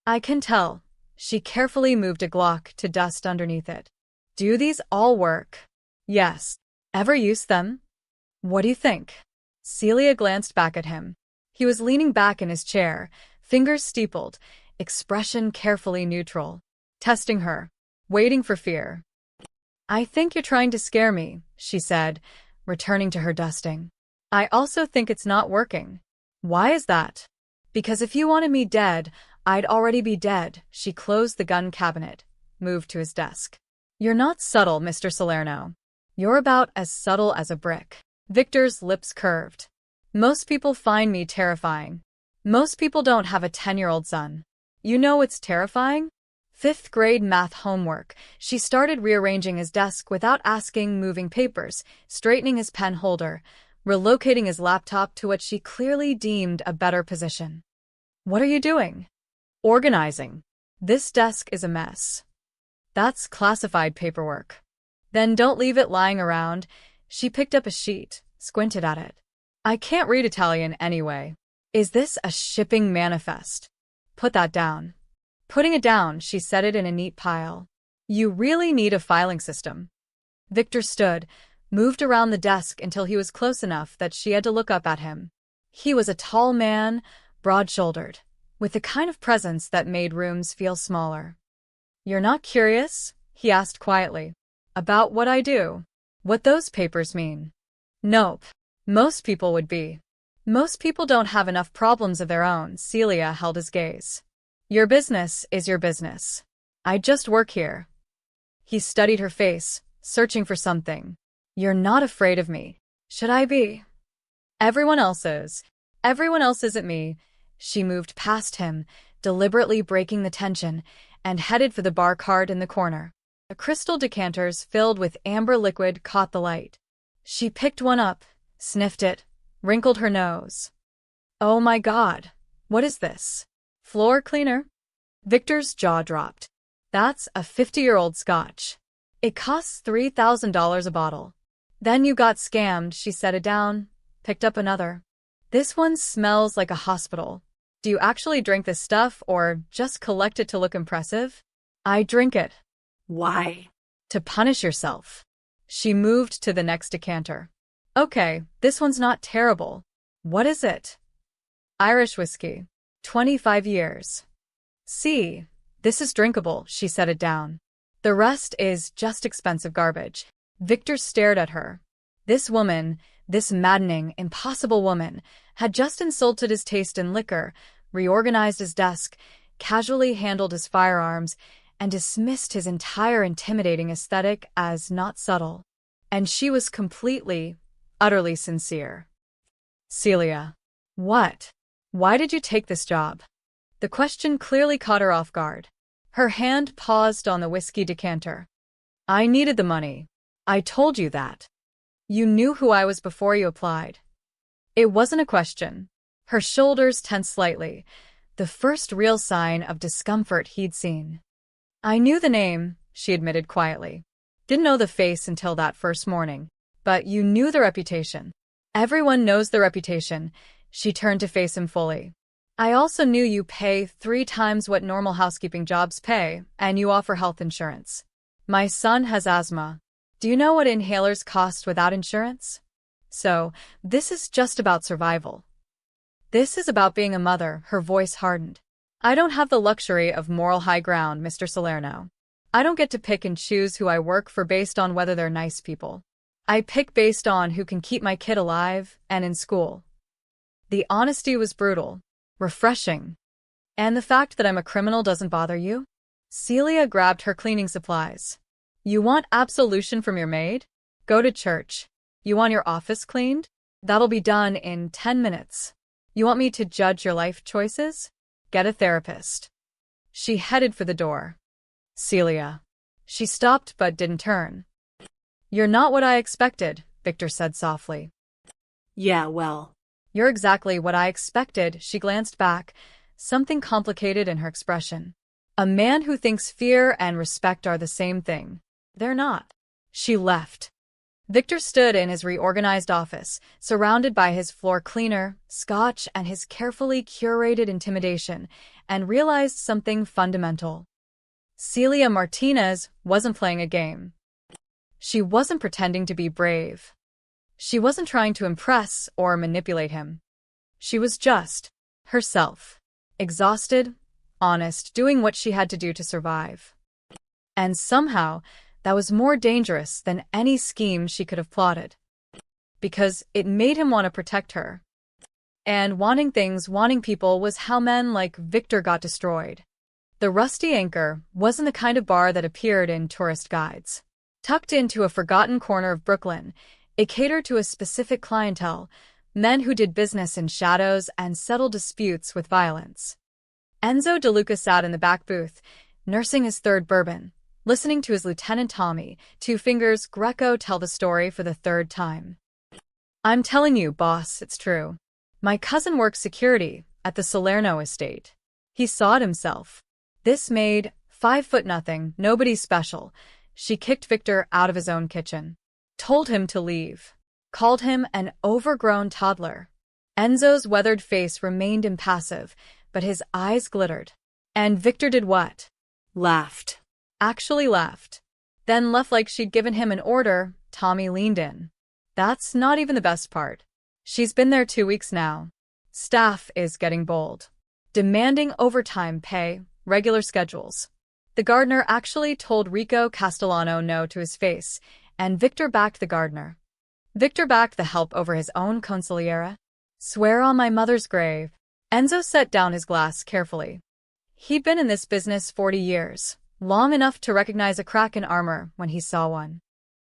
Speaker 1: I can tell. She carefully moved a Glock to dust underneath it. Do these all work? Yes. Ever use them? What do you think? Celia glanced back at him. He was leaning back in his chair, fingers steepled, expression carefully neutral. Testing her. Waiting for fear. I think you're trying to scare me, she said, returning to her dusting. I also think it's not working. Why is that? Because if you wanted me dead, I'd already be dead. She closed the gun cabinet, moved to his desk. You're not subtle, Mr. Salerno. You're about as subtle as a brick. Victor's lips curved. Most people find me terrifying. Most people don't have a 10-year-old son. You know what's terrifying? 5th grade math homework. She started rearranging his desk without asking, moving papers, straightening his pen holder, relocating his laptop to what she clearly deemed a better position. What are you doing? Organizing. This desk is a mess. That's classified paperwork. Then don't leave it lying around. She picked up a sheet, squinted at it. I can't read Italian anyway. Is this a shipping manifest? Put that down. Putting it down, she set it in a neat pile. You really need a filing system. Victor stood, moved around the desk until he was close enough that she had to look up at him. He was a tall man, broad-shouldered, with the kind of presence that made rooms feel smaller. You're not curious? He asked quietly. About what I do? What those papers mean? Nope. Most people would be. Most people don't have enough problems of their own. Celia held his gaze. Your business is your business. I just work here. He studied her face, searching for something. You're not afraid of me. Should I be? Everyone else is. Everyone else isn't me. She moved past him, deliberately breaking the tension, and headed for the bar cart in the corner. The crystal decanters filled with amber liquid caught the light. She picked one up, sniffed it, wrinkled her nose. Oh my God, what is this? Floor cleaner? Victor's jaw dropped. That's a 50-year-old scotch. It costs $3,000 a bottle. Then you got scammed. She set it down, picked up another. This one smells like a hospital. Do you actually drink this stuff or just collect it to look impressive? I drink it.
Speaker 2: Why?
Speaker 1: To punish yourself. She moved to the next decanter. Okay, this one's not terrible. What is it? Irish whiskey. 25 years. See, this is drinkable. She set it down. The rest is just expensive garbage. Victor stared at her. This woman, this maddening, impossible woman, had just insulted his taste in liquor, reorganized his desk, casually handled his firearms, and dismissed his entire intimidating aesthetic as not subtle. And she was completely, utterly sincere. Celia. What? Why did you take this job? The question clearly caught her off guard. Her hand paused on the whiskey decanter. I needed the money. I told you that. You knew who I was before you applied. It wasn't a question. Her shoulders tensed slightly, the first real sign of discomfort he'd seen. I knew the name, she admitted quietly. Didn't know the face until that first morning. But you knew the reputation. Everyone knows the reputation. She turned to face him fully. I also knew you pay 3 times what normal housekeeping jobs pay, and you offer health insurance. My son has asthma. Do you know what inhalers cost without insurance? So, this is just about survival. This is about being a mother. Her voice hardened. I don't have the luxury of moral high ground, Mr. Salerno. I don't get to pick and choose who I work for based on whether they're nice people. I pick based on who can keep my kid alive and in school. The honesty was brutal, refreshing. And the fact that I'm a criminal doesn't bother you? Celia grabbed her cleaning supplies. You want absolution from your maid? Go to church. You want your office cleaned? That'll be done in 10 minutes. You want me to judge your life choices? Get a therapist. She headed for the door. Celia. She stopped but didn't turn. You're not what I expected, Victor said softly.
Speaker 2: Yeah, well.
Speaker 1: You're exactly what I expected. She glanced back, something complicated in her expression. A man who thinks fear and respect are the same thing. They're not. She left. Victor stood in his reorganized office, surrounded by his floor cleaner, scotch, and his carefully curated intimidation, and realized something fundamental. Celia Martinez wasn't playing a game. She wasn't pretending to be brave. She wasn't trying to impress or manipulate him. She was just herself, exhausted, honest, doing what she had to do to survive. And somehow, that was more dangerous than any scheme she could have plotted. Because it made him want to protect her. And wanting things, wanting people was how men like Victor got destroyed. The Rusty Anchor wasn't the kind of bar that appeared in tourist guides. Tucked into a forgotten corner of Brooklyn, it catered to a specific clientele, men who did business in shadows and settled disputes with violence. Enzo DeLuca sat in the back booth, nursing his third bourbon, listening to his Lieutenant Tommy, Two Fingers Greco, tell the story for the third time. I'm telling you, boss, it's true. My cousin works security at the Salerno estate. He saw it himself. This maid, 5'0", nobody special. She kicked Victor out of his own kitchen. Told him to leave. Called him an overgrown toddler. Enzo's weathered face remained impassive, but his eyes glittered. And Victor did what?
Speaker 2: Laughed.
Speaker 1: Actually laughed. Then left like she'd given him an order. Tommy leaned in. That's not even the best part. She's been there 2 weeks now. Staff is getting bold. Demanding overtime pay, regular schedules. The gardener actually told Rico Castellano no to his face, and Victor backed the gardener. Victor backed the help over his own consigliere. Swear on my mother's grave. Enzo set down his glass carefully. He'd been in this business 40 years, long enough to recognize a crack in armor when he saw one.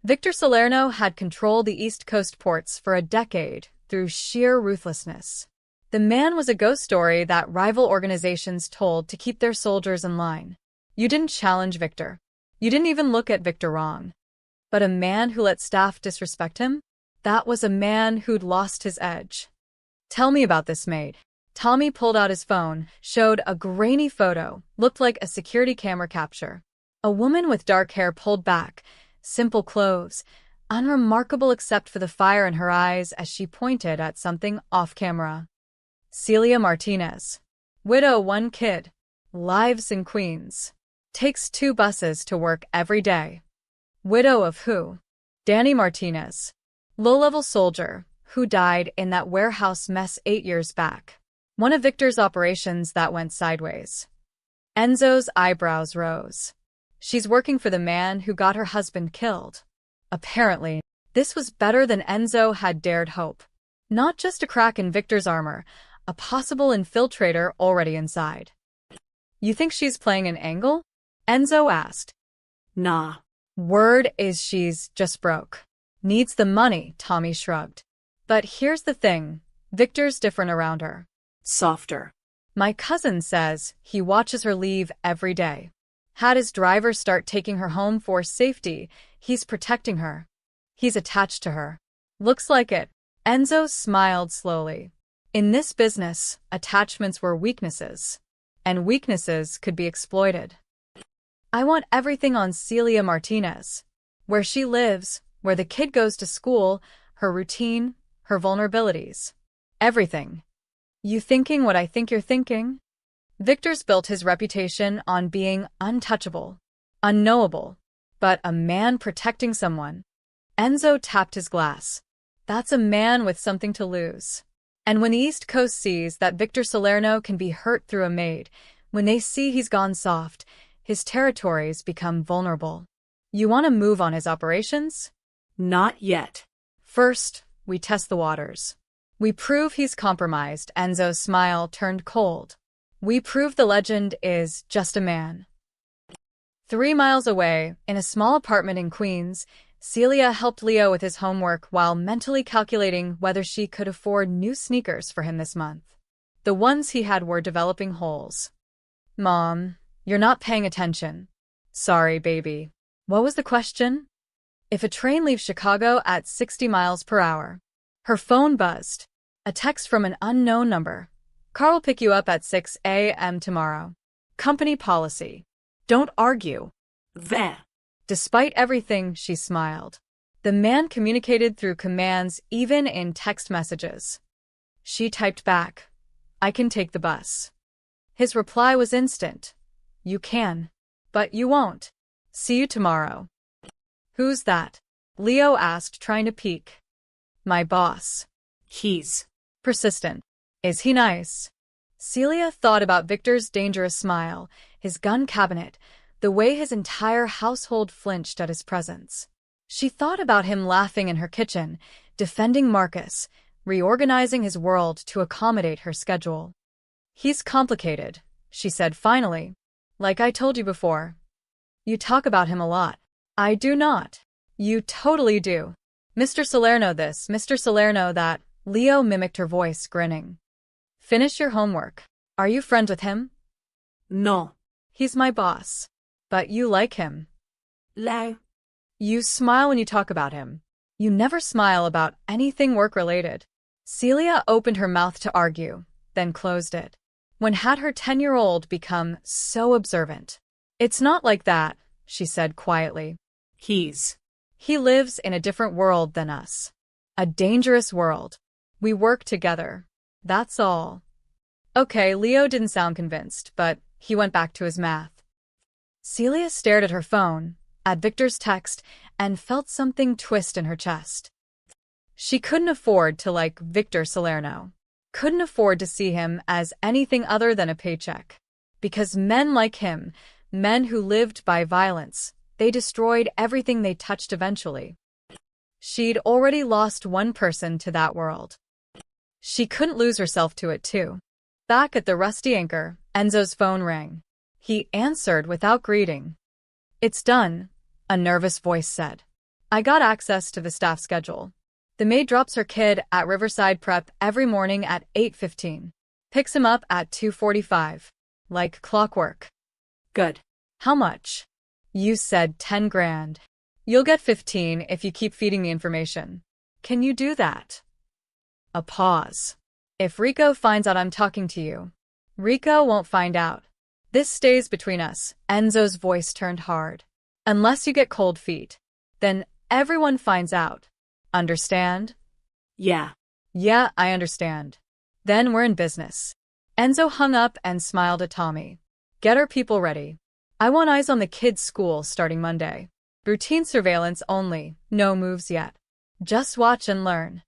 Speaker 1: Victor Salerno had controlled the East Coast ports for a decade through sheer ruthlessness. The man was a ghost story that rival organizations told to keep their soldiers in line. You didn't challenge Victor. You didn't even look at Victor wrong. But a man who let staff disrespect him? That was a man who'd lost his edge. Tell me about this maid. Tommy pulled out his phone, showed a grainy photo, looked like a security camera capture. A woman with dark hair pulled back, simple clothes, unremarkable except for the fire in her eyes as she pointed at something off-camera. Celia Martinez. Widow, 1 kid. Lives in Queens. Takes 2 buses to work every day. Widow of who? Danny Martinez. Low-level soldier, who died in that warehouse mess 8 years back. One of Victor's operations that went sideways. Enzo's eyebrows rose. She's working for the man who got her husband killed. Apparently, this was better than Enzo had dared hope. Not just a crack in Victor's armor, a possible infiltrator already inside. You think she's playing an angle? Enzo asked.
Speaker 2: Nah.
Speaker 1: Word is she's just broke. Needs the money, Tommy shrugged. But here's the thing, Victor's different around her.
Speaker 2: Softer.
Speaker 1: My cousin says he watches her leave every day. Had his driver start taking her home for safety. He's protecting her. He's attached to her. Looks like it. Enzo smiled slowly. In this business, attachments were weaknesses. And weaknesses could be exploited. I want everything on Celia Martinez. Where she lives, where the kid goes to school, her routine, her vulnerabilities. Everything. You thinking what I think you're thinking? Victor's built his reputation on being untouchable, unknowable, but a man protecting someone. Enzo tapped his glass. That's a man with something to lose. And when the East Coast sees that Victor Salerno can be hurt through a maid, when they see he's gone soft, his territories become vulnerable. You want to move on his operations?
Speaker 2: Not yet.
Speaker 1: First, we test the waters. We prove he's compromised. Enzo's smile turned cold. We prove the legend is just a man. 3 miles away, in a small apartment in Queens, Celia helped Leo with his homework while mentally calculating whether she could afford new sneakers for him this month. The ones he had were developing holes. Mom, you're not paying attention. Sorry, baby. What was the question? If a train leaves Chicago at 60 miles per hour. Her phone buzzed. A text from an unknown number. Carl will pick you up at 6 a.m. tomorrow. Company policy. Don't argue.
Speaker 2: There.
Speaker 1: Despite everything, she smiled. The man communicated through commands even in text messages. She typed back, I can take the bus. His reply was instant. You can. But you won't. See you tomorrow. Who's that? Leo asked, trying to peek. My boss.
Speaker 2: He's
Speaker 1: Persistent. Is he nice? Celia thought about Victor's dangerous smile, his gun cabinet, the way his entire household flinched at his presence. She thought about him laughing in her kitchen, defending Marcus, reorganizing his world to accommodate her schedule. He's complicated, she said finally. Like I told you before. You talk about him a lot. I do not. You totally do. Mr. Salerno this, Mr. Salerno that. Leo mimicked her voice, grinning. Finish your homework. Are you friends with him?
Speaker 2: no.
Speaker 1: He's my boss. But you like him.
Speaker 2: Leo.
Speaker 1: You smile when you talk about him. You never smile about anything work-related. Celia opened her mouth to argue, then closed it. When had her 10-year-old become so observant? It's not like that, she said quietly. He lives in a different world than us. A dangerous world. We work together. That's all. Okay, Leo didn't sound convinced, but he went back to his math. Celia stared at her phone, at Victor's text, and felt something twist in her chest. She couldn't afford to like Victor Salerno. Couldn't afford to see him as anything other than a paycheck. Because men like him, men who lived by violence, they destroyed everything they touched eventually. She'd already lost one person to that world. She couldn't lose herself to it too. Back at the Rusty Anchor, Enzo's phone rang. He answered without greeting. It's done, a nervous voice said. I got access to the staff schedule. The maid drops her kid at Riverside Prep every morning at 8:15. Picks him up at 2:45. Like clockwork.
Speaker 2: Good.
Speaker 1: How much? You said 10 grand. You'll get 15 if you keep feeding the information. Can you do that? A pause. If Rico finds out I'm talking to you. Rico won't find out. This stays between us. Enzo's voice turned hard. Unless you get cold feet. Then everyone finds out. Understand?
Speaker 2: Yeah.
Speaker 1: Yeah, I understand. Then we're in business. Enzo hung up and smiled at Tommy. Get our people ready. I want eyes on the kids' school starting Monday. Routine surveillance only, no moves yet. Just watch and learn.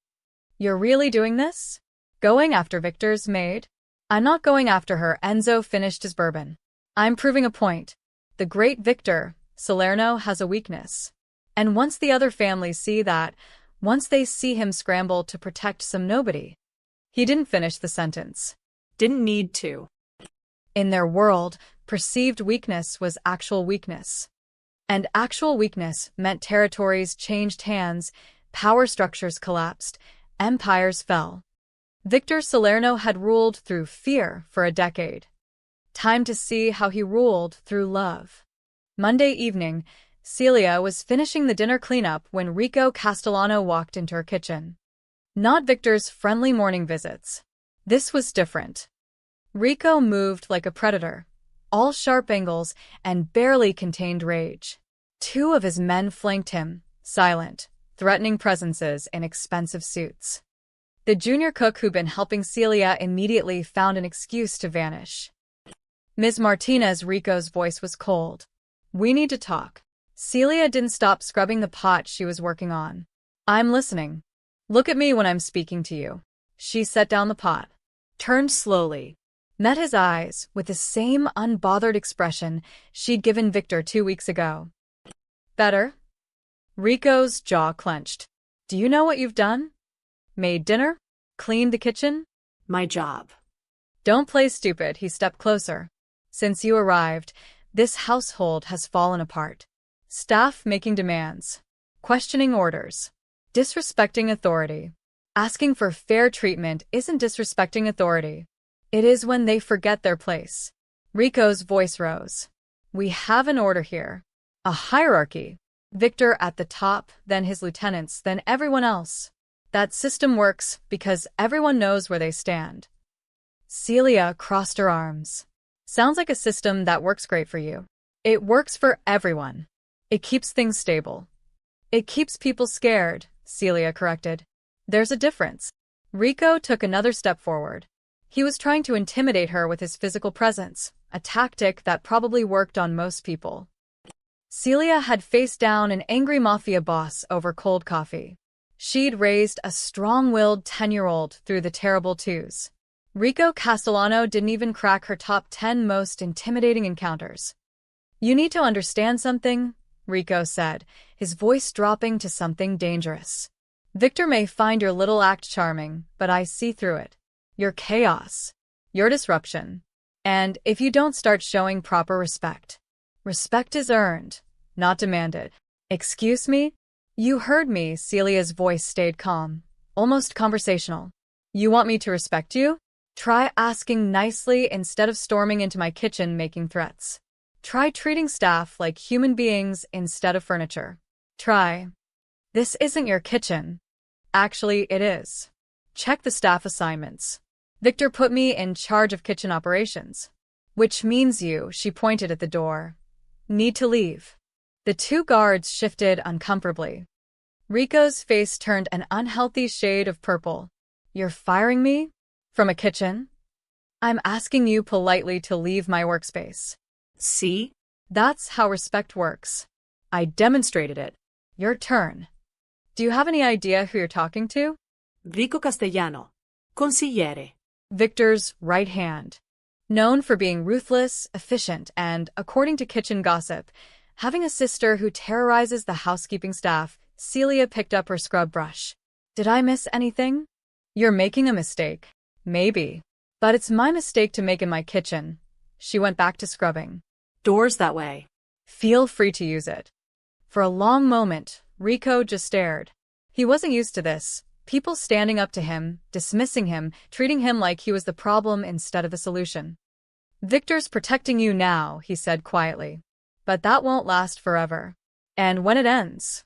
Speaker 1: You're really doing this? Going after Victor's maid? I'm not going after her. Enzo finished his bourbon. I'm proving a point. The great Victor, Salerno, has a weakness. And once the other families see that, once they see him scramble to protect some nobody. He didn't finish the sentence.
Speaker 2: Didn't need to.
Speaker 1: In their world, perceived weakness was actual weakness. And actual weakness meant territories changed hands, power structures collapsed, empires fell. Victor Salerno had ruled through fear for a decade. Time to see how he ruled through love. Monday evening, Celia was finishing the dinner cleanup when Rico Castellano walked into her kitchen. Not Victor's friendly morning visits. This was different. Rico moved like a predator, all sharp angles and barely contained rage. Two of his men flanked him, silent, threatening presences in expensive suits. The junior cook who'd been helping Celia immediately found an excuse to vanish. Ms. Martinez, Rico's voice was cold. We need to talk. Celia didn't stop scrubbing the pot she was working on. I'm listening. Look at me when I'm speaking to you. She set down the pot, turned slowly, met his eyes with the same unbothered expression she'd given Victor 2 weeks ago. Better? Rico's jaw clenched. Do you know what you've done? Made dinner? Cleaned the kitchen?
Speaker 2: My job.
Speaker 1: Don't play stupid. He stepped closer. Since you arrived, this household has fallen apart. Staff making demands, questioning orders, disrespecting authority. Asking for fair treatment isn't disrespecting authority. It is when they forget their place. Rico's voice rose. We have an order here. A hierarchy. Victor at the top, then his lieutenants, then everyone else. That system works because everyone knows where they stand. Celia crossed her arms. Sounds like a system that works great for you. It works for everyone. It keeps things stable. It keeps people scared, Celia corrected. There's a difference. Rico took another step forward. He was trying to intimidate her with his physical presence, a tactic that probably worked on most people. Celia had faced down an angry mafia boss over cold coffee. She'd raised a strong-willed 10-year-old through the terrible twos. Rico Castellano didn't even crack her top 10 most intimidating encounters. "You need to understand something," Rico said, his voice dropping to something dangerous. "Victor may find your little act charming, but I see through it. Your chaos. Your disruption. And if you don't start showing proper respect. Respect is earned, not demanded." "Excuse me?" "You heard me," Celia's voice stayed calm, almost conversational. "You want me to respect you? Try asking nicely instead of storming into my kitchen making threats. Try treating staff like human beings instead of furniture. Try. This isn't your kitchen." "Actually, it is. Check the staff assignments. Victor put me in charge of kitchen operations." "Which means you," she pointed at the door, "need to leave." The two guards shifted uncomfortably. Rico's face turned an unhealthy shade of purple. "You're firing me? From a kitchen? I'm asking you politely to leave my workspace."
Speaker 2: See?
Speaker 1: "That's how respect works. I demonstrated it. Your turn. Do you have any idea who you're talking to?"
Speaker 2: Rico Castellano, consigliere.
Speaker 1: Victor's right hand. Known for being ruthless, efficient, and, according to kitchen gossip, having a sister who terrorizes the housekeeping staff, Celia picked up her scrub brush. "Did I miss anything?" "You're making a mistake. Maybe. But it's my mistake to make in my kitchen." She went back to scrubbing.
Speaker 2: "Doors that way."
Speaker 1: "Feel free to use it." For a long moment, Rico just stared. He wasn't used to this. People standing up to him, dismissing him, treating him like he was the problem instead of the solution. "Victor's protecting you now," he said quietly. "But that won't last forever. And when it ends..."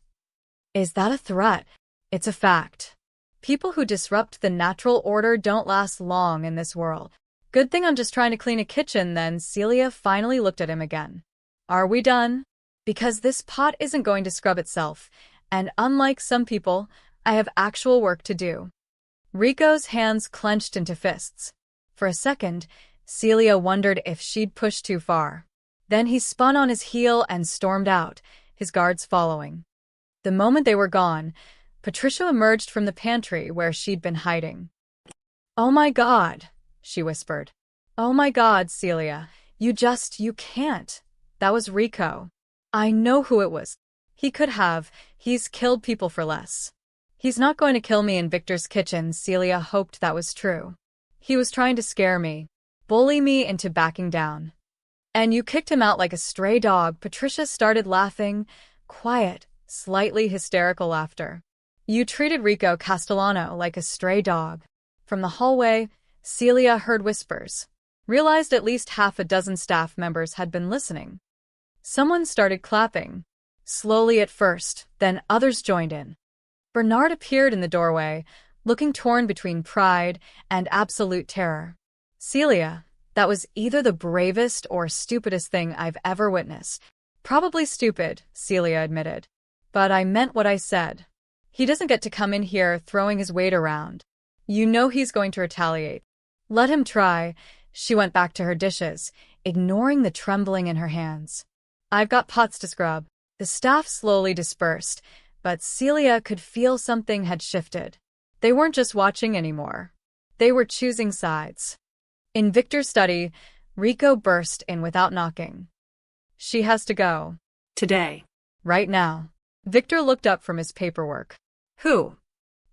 Speaker 1: "Is that a threat?" "It's a fact. People who disrupt the natural order don't last long in this world." "Good thing I'm just trying to clean a kitchen then." Celia finally looked at him again. "Are we done? Because this pot isn't going to scrub itself, and unlike some people, I have actual work to do." Rico's hands clenched into fists. For a second, Celia wondered if she'd pushed too far. Then he spun on his heel and stormed out, his guards following. The moment they were gone, Patricia emerged from the pantry where she'd been hiding. "Oh my God," she whispered. "Oh my God, Celia, you can't. That was Rico. I know who it was. He's killed people for less. He's not going to kill me in Victor's kitchen." Celia hoped that was true. "He was trying to scare me, bully me into backing down. And you kicked him out like a stray dog." Patricia started laughing, quiet, slightly hysterical laughter. "You treated Rico Castellano like a stray dog." From the hallway, Celia heard whispers, realized at least half a dozen staff members had been listening. Someone started clapping, slowly at first, then others joined in. Bernard appeared in the doorway, looking torn between pride and absolute terror. "Celia, that was either the bravest or stupidest thing I've ever witnessed." "Probably stupid," Celia admitted. "But I meant what I said. He doesn't get to come in here throwing his weight around. You know he's going to retaliate. Let him try." She went back to her dishes, ignoring the trembling in her hands. "I've got pots to scrub." The staff slowly dispersed, but Celia could feel something had shifted. They weren't just watching anymore. They were choosing sides. In Victor's study, Rico burst in without knocking. "She has to go.
Speaker 2: Today.
Speaker 1: Right now." Victor looked up from his paperwork.
Speaker 2: Who?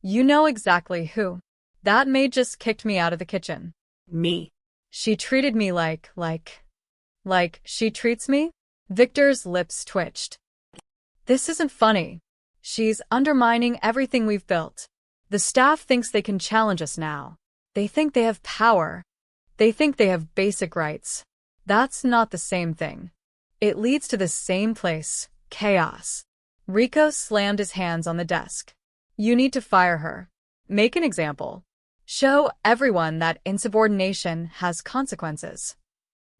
Speaker 1: "You know exactly who. That maid just kicked me out of the kitchen."
Speaker 2: Me.
Speaker 1: "She treated me like she treats me?" Victor's lips twitched. "This isn't funny. She's undermining everything we've built. The staff thinks they can challenge us now. They think they have power. They think they have basic rights. That's not the same thing. It leads to the same place, chaos." Rico slammed his hands on the desk. "You need to fire her. Make an example. Show everyone that insubordination has consequences."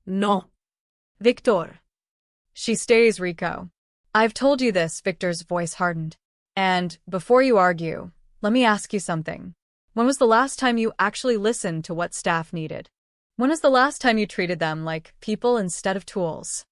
Speaker 2: No.
Speaker 1: "Victor." "She stays, Rico. I've told you this." Victor's voice hardened. "And, before you argue, let me ask you something. When was the last time you actually listened to what staff needed?" When was the last time you treated them like people instead of tools?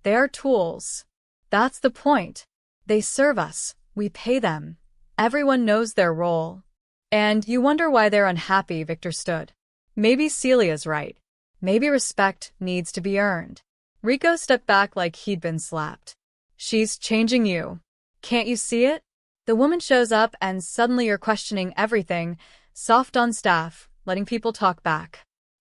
Speaker 1: They are tools. That's the point. They serve us. We pay them. Everyone knows their role. And you wonder why they're unhappy, Victor stood. Maybe Celia's right. Maybe respect needs to be earned. Rico stepped back like he'd been slapped. She's changing you. Can't you see it? The woman shows up and suddenly you're questioning everything, soft on staff, letting people talk back.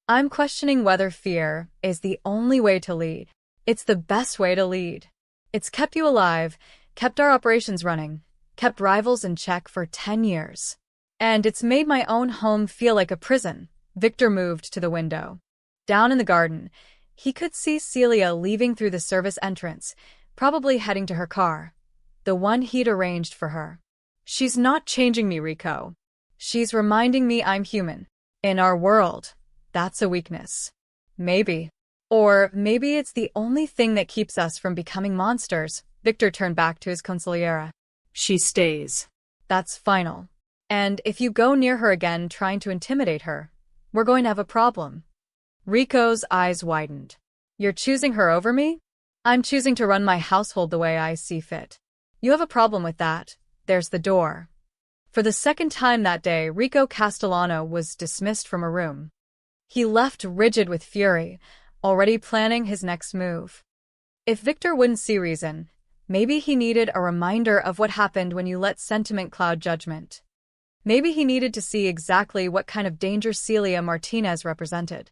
Speaker 1: I'm questioning whether fear is the only way to lead. It's the best way to lead. It's kept you alive, kept our operations running, kept rivals in check for 10 years. And it's made my own home feel like a prison. Victor moved to the window. Down in the garden, he could see Celia leaving through the service entrance, probably heading to her car, the one he'd arranged for her. She's not changing me, Rico. She's reminding me I'm human. In our world, that's a weakness. Maybe. Or maybe it's the only thing that keeps us from becoming monsters. Victor turned back to his consigliera.
Speaker 2: She stays.
Speaker 1: That's final. And if you go near her again trying to intimidate her, we're going to have a problem. Rico's eyes widened. You're choosing her over me? I'm choosing to run my household the way I see fit. You have a problem with that. There's the door. For the second time that day, Rico Castellano was dismissed from a room. He left rigid with fury, already planning his next move. If Victor wouldn't see reason, maybe he needed a reminder of what happened when you let sentiment cloud judgment. Maybe he needed to see exactly what kind of danger Celia Martinez represented.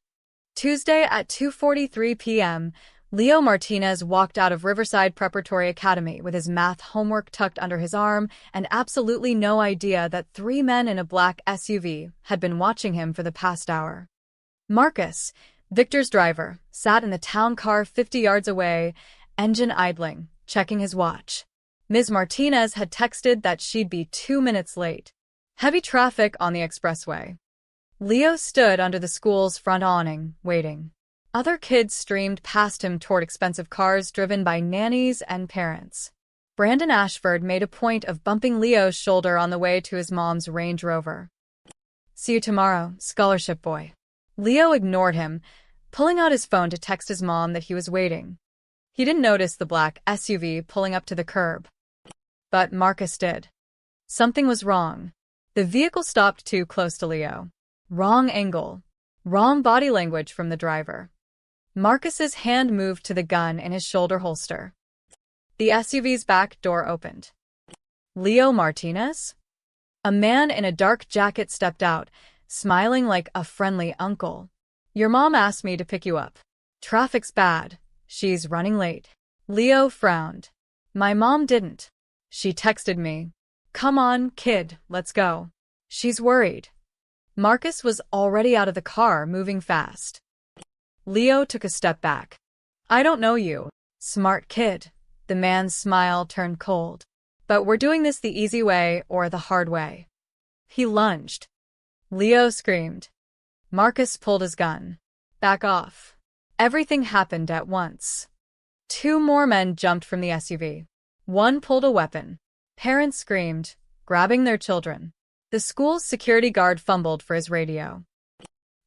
Speaker 1: Tuesday at 2:43 p.m., Leo Martinez walked out of Riverside Preparatory Academy with his math homework tucked under his arm and absolutely no idea that 3 men in a black SUV had been watching him for the past hour. Marcus, Victor's driver, sat in the town car 50 yards away, engine idling, checking his watch. Ms. Martinez had texted that she'd be 2 minutes late. Heavy traffic on the expressway. Leo stood under the school's front awning, waiting. Other kids streamed past him toward expensive cars driven by nannies and parents. Brandon Ashford made a point of bumping Leo's shoulder on the way to his mom's Range Rover. See you tomorrow, scholarship boy. Leo ignored him, pulling out his phone to text his mom that he was waiting. He didn't notice the black SUV pulling up to the curb. But Marcus did. Something was wrong. The vehicle stopped too close to Leo. Wrong angle. Wrong body language from the driver. Marcus's hand moved to the gun in his shoulder holster. The SUV's back door opened. Leo Martinez? A man in a dark jacket stepped out, smiling like a friendly uncle. Your mom asked me to pick you up. Traffic's bad. She's running late. Leo frowned. My mom didn't. She texted me. Come on, kid, let's go. She's worried. Marcus was already out of the car, moving fast. Leo took a step back. I don't know you. Smart kid. The man's smile turned cold. But we're doing this the easy way or the hard way. He lunged. Leo screamed. Marcus pulled his gun. Back off. Everything happened at once. 2 more men jumped from the SUV. One pulled a weapon. Parents screamed, grabbing their children. The school's security guard fumbled for his radio.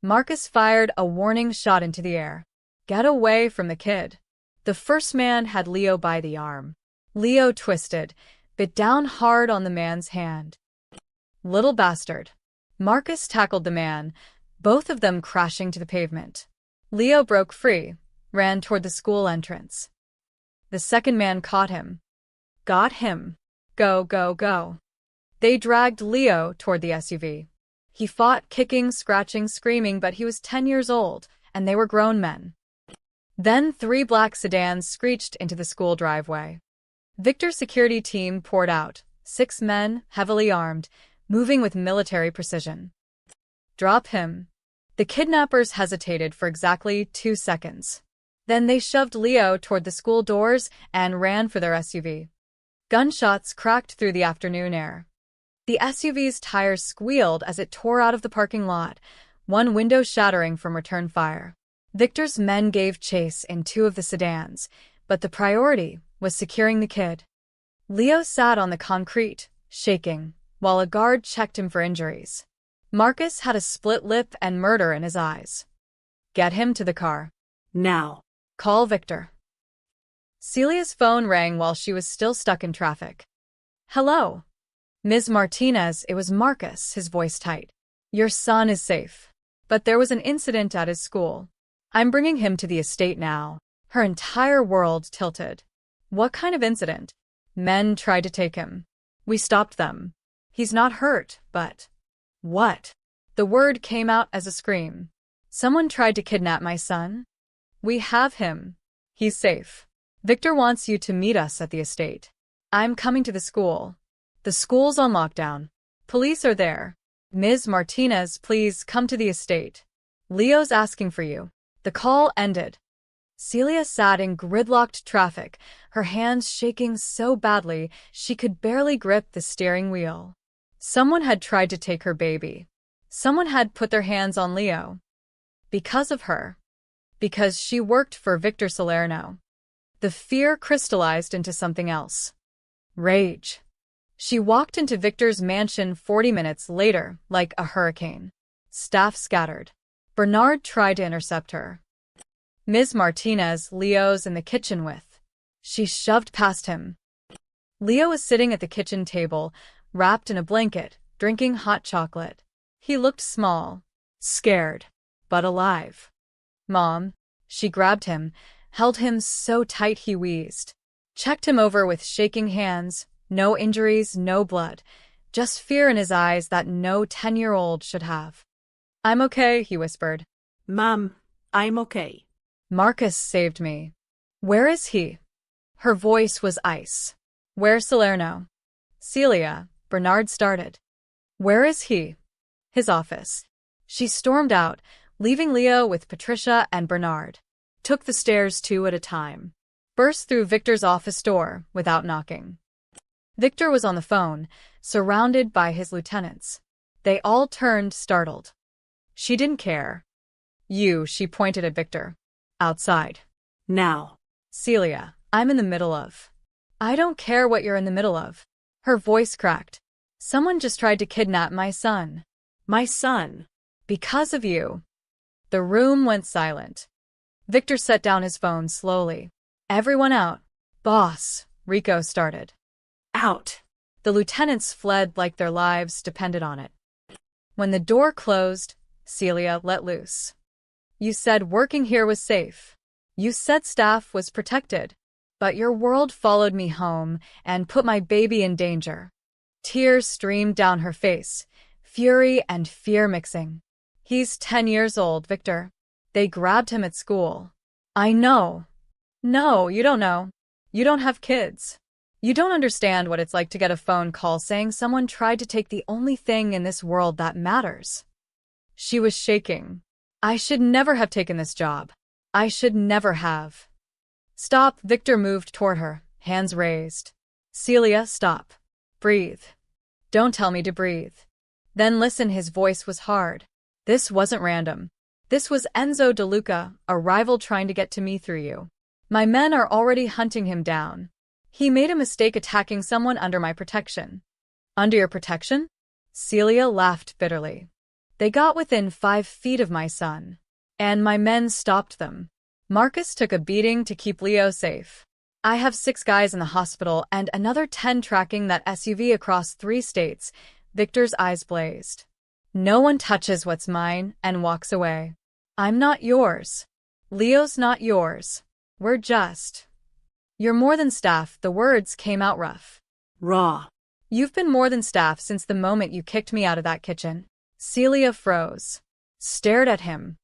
Speaker 1: Marcus fired a warning shot into the air. Get away from the kid. The first man had Leo by the arm. Leo twisted, bit down hard on the man's hand. Little bastard. Marcus tackled the man, both of them crashing to the pavement. Leo broke free, ran toward the school entrance. The second man caught him. Got him. Go, go, go. They dragged Leo toward the SUV. He fought, kicking, scratching, screaming, but he was 10 years old, and they were grown men. Then 3 black sedans screeched into the school driveway. Victor's security team poured out, 6 men, heavily armed, moving with military precision. Drop him. The kidnappers hesitated for exactly 2 seconds. Then they shoved Leo toward the school doors and ran for their SUV. Gunshots cracked through the afternoon air. The SUV's tires squealed as it tore out of the parking lot, one window shattering from return fire. Victor's men gave chase in 2 of the sedans, but the priority was securing the kid. Leo sat on the concrete, shaking, while a guard checked him for injuries. Marcus had a split lip and murder in his eyes. Get him to the car.
Speaker 2: Now.
Speaker 1: Call Victor. Celia's phone rang while she was still stuck in traffic. Hello. Ms. Martinez, it was Marcus, his voice tight. Your son is safe. But there was an incident at his school. I'm bringing him to the estate now. Her entire world tilted. What kind of incident? Men tried to take him. We stopped them. He's not hurt, but… What? The word came out as a scream. Someone tried to kidnap my son? We have him. He's safe. Victor wants you to meet us at the estate. I'm coming to the school. The school's on lockdown. Police are there. Ms. Martinez, please come to the estate. Leo's asking for you. The call ended. Celia sat in gridlocked traffic, her hands shaking so badly she could barely grip the steering wheel. Someone had tried to take her baby. Someone had put their hands on Leo. Because of her. Because she worked for Victor Salerno. The fear crystallized into something else. Rage. She walked into Victor's mansion 40 minutes later, like a hurricane. Staff scattered. Bernard tried to intercept her. Ms. Martinez, Leo's in the kitchen with. She shoved past him. Leo was sitting at the kitchen table, wrapped in a blanket, drinking hot chocolate. He looked small, scared, but alive. Mom. She grabbed him, held him so tight he wheezed. Checked him over with shaking hands. No injuries, no blood. Just fear in his eyes that no 10-year-old should have. I'm okay, he whispered.
Speaker 2: Mom, I'm okay.
Speaker 1: Marcus saved me. Where is he? Her voice was ice. Where's Salerno? Celia, Bernard started. Where is he? His office. She stormed out, leaving Leo with Patricia and Bernard. Took the stairs 2 at a time. Burst through Victor's office door without knocking. Victor was on the phone, surrounded by his lieutenants. They all turned startled. She didn't care. You, she pointed at Victor. Outside.
Speaker 2: Now.
Speaker 1: Celia, I'm in the middle of. I don't care what you're in the middle of. Her voice cracked. Someone just tried to kidnap my son.
Speaker 2: My son.
Speaker 1: Because of you. The room went silent. Victor set down his phone slowly. Everyone out. Boss, Rico started.
Speaker 2: Out.
Speaker 1: The lieutenants fled like their lives depended on it. When the door closed, Celia let loose. You said working here was safe. You said staff was protected. But your world followed me home and put my baby in danger. Tears streamed down her face, fury and fear mixing. He's 10 years old, Victor. They grabbed him at school. I know. No, you don't know. You don't have kids. You don't understand what it's like to get a phone call saying someone tried to take the only thing in this world that matters. She was shaking. I should never have taken this job. I should never have. Stop, Victor moved toward her, hands raised. Celia, stop. Breathe. Don't tell me to breathe. Then listen, his voice was hard. This wasn't random. This was Enzo DeLuca, a rival trying to get to me through you. My men are already hunting him down. He made a mistake attacking someone under my protection. Under your protection? Celia laughed bitterly. They got within 5 feet of my son. And my men stopped them. Marcus took a beating to keep Leo safe. I have 6 guys in the hospital and another 10 tracking that SUV across 3 states. Victor's eyes blazed. No one touches what's mine and walks away. I'm not yours. Leo's not yours. We're just… You're more than staff, the words came out rough.
Speaker 2: Raw.
Speaker 1: You've been more than staff since the moment you kicked me out of that kitchen. Celia froze. Stared at him.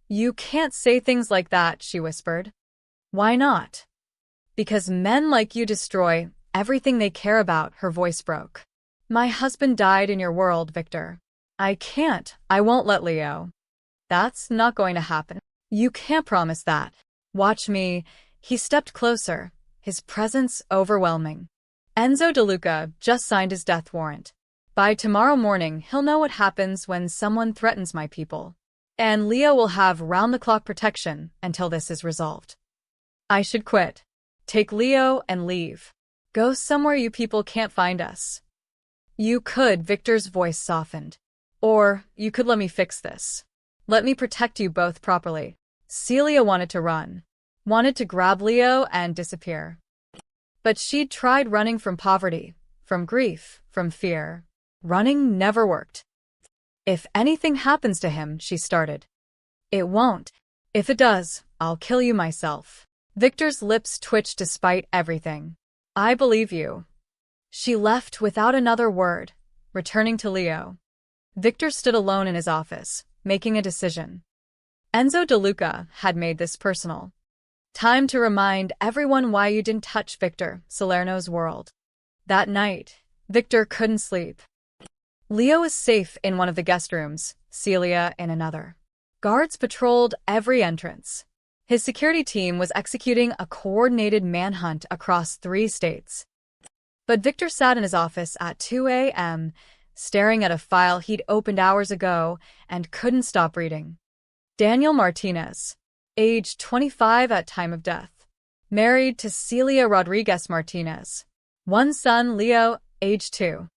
Speaker 1: You can't say things like that, she whispered. Why not? Because men like you destroy everything they care about, her voice broke. My husband died in your world, Victor. I won't let Leo. That's not going to happen. You can't promise that. Watch me. He stepped closer, his presence overwhelming. Enzo DeLuca just signed his death warrant. By tomorrow morning, he'll know what happens when someone threatens my people. And Leo will have round-the-clock protection until this is resolved. I should quit. Take Leo and leave. Go somewhere you people can't find us. You could, Victor's voice softened. Or, you could let me fix this. Let me protect you both properly. Celia wanted to run, wanted to grab Leo and disappear. But she'd tried running from poverty, from grief, from fear. Running never worked. If anything happens to him, she started. It won't. If it does, I'll kill you myself. Victor's lips twitched despite everything. I believe you. She left without another word, returning to Leo. Victor stood alone in his office, making a decision. Enzo DeLuca had made this personal. Time to remind everyone why you didn't touch Victor, Salerno's world. That night, Victor couldn't sleep. Leo was safe in one of the guest rooms, Celia in another. Guards patrolled every entrance. His security team was executing a coordinated manhunt across 3 states. But Victor sat in his office at 2 a.m., staring at a file he'd opened hours ago and couldn't stop reading. Daniel Martinez, age 25 at time of death. Married to Celia Rodriguez Martinez. One son, Leo, age 2.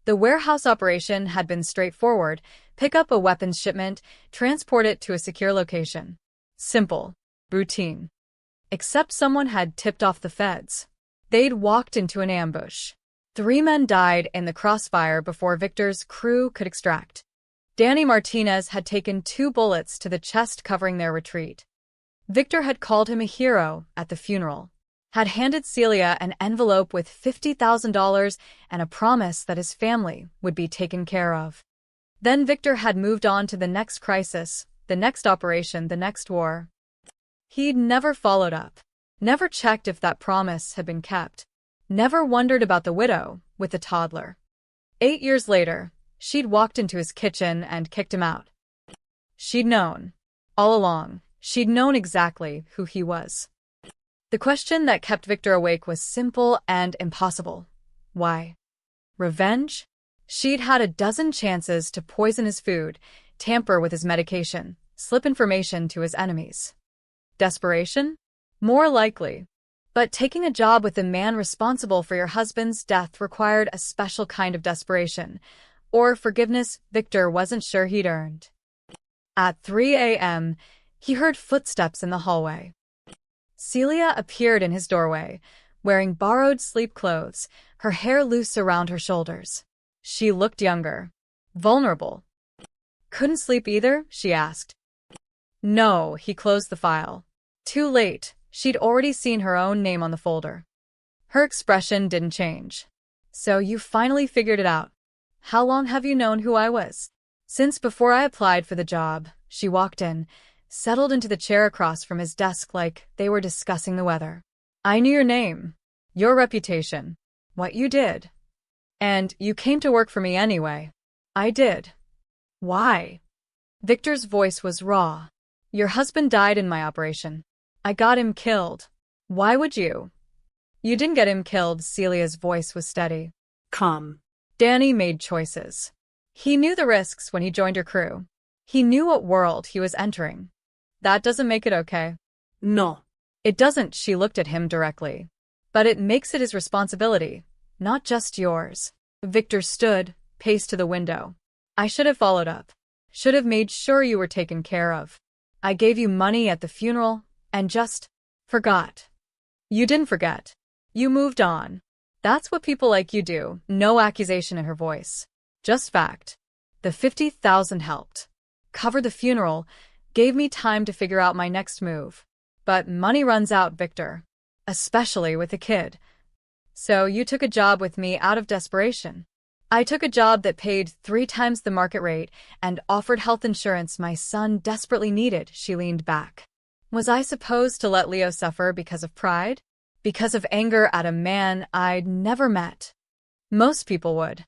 Speaker 1: The warehouse operation had been straightforward: pick up a weapons shipment, transport it to a secure location. Simple. Routine. Except someone had tipped off the feds. They'd walked into an ambush. 3 men died in the crossfire before Victor's crew could extract. Danny Martinez had taken 2 bullets to the chest, covering their retreat. Victor had called him a hero at the funeral, had handed Celia an envelope with $50,000 and a promise that his family would be taken care of. Then Victor had moved on to the next crisis, the next operation, the next war. He'd never followed up, never checked if that promise had been kept, never wondered about the widow with the toddler. 8 years later, she'd walked into his kitchen and kicked him out. She'd known. All along, she'd known exactly who he was. The question that kept Victor awake was simple and impossible. Why? Revenge? She'd had a dozen chances to poison his food, tamper with his medication, slip information to his enemies. Desperation? More likely. But taking a job with the man responsible for your husband's death required a special kind of desperation, or forgiveness Victor wasn't sure he'd earned. At 3 a.m., he heard footsteps in the hallway. Celia appeared in his doorway, wearing borrowed sleep clothes, her hair loose around her shoulders. She looked younger, vulnerable. Couldn't sleep either? She asked. No, he closed the file. Too late, she'd already seen her own name on the folder. Her expression didn't change. So you finally figured it out. How long have you known who I was? Since before I applied for the job. She walked in, settled into the chair across from his desk like they were discussing the weather. I knew your name, your reputation, what you did. And you came to work for me anyway. I did. Why? Victor's voice was raw. Your husband died in my operation. I got him killed. Why would you? You didn't get him killed. Celia's voice was steady.
Speaker 2: Come.
Speaker 1: Danny made choices. He knew the risks when he joined your crew. He knew what world he was entering. That doesn't make it okay.
Speaker 2: No.
Speaker 1: It doesn't. She looked at him directly. But it makes it his responsibility, not just yours. Victor stood, paced to the window. I should have followed up. Should have made sure you were taken care of. I gave you money at the funeral and just forgot. You didn't forget. You moved on. That's what people like you do. No accusation in her voice. Just fact. The $50,000 helped. Covered the funeral, gave me time to figure out my next move. But money runs out, Victor. Especially with a kid. So you took a job with me out of desperation. I took a job that paid 3 times the market rate and offered health insurance my son desperately needed. She leaned back. Was I supposed to let Leo suffer because of pride? Because of anger at a man I'd never met? Most people would.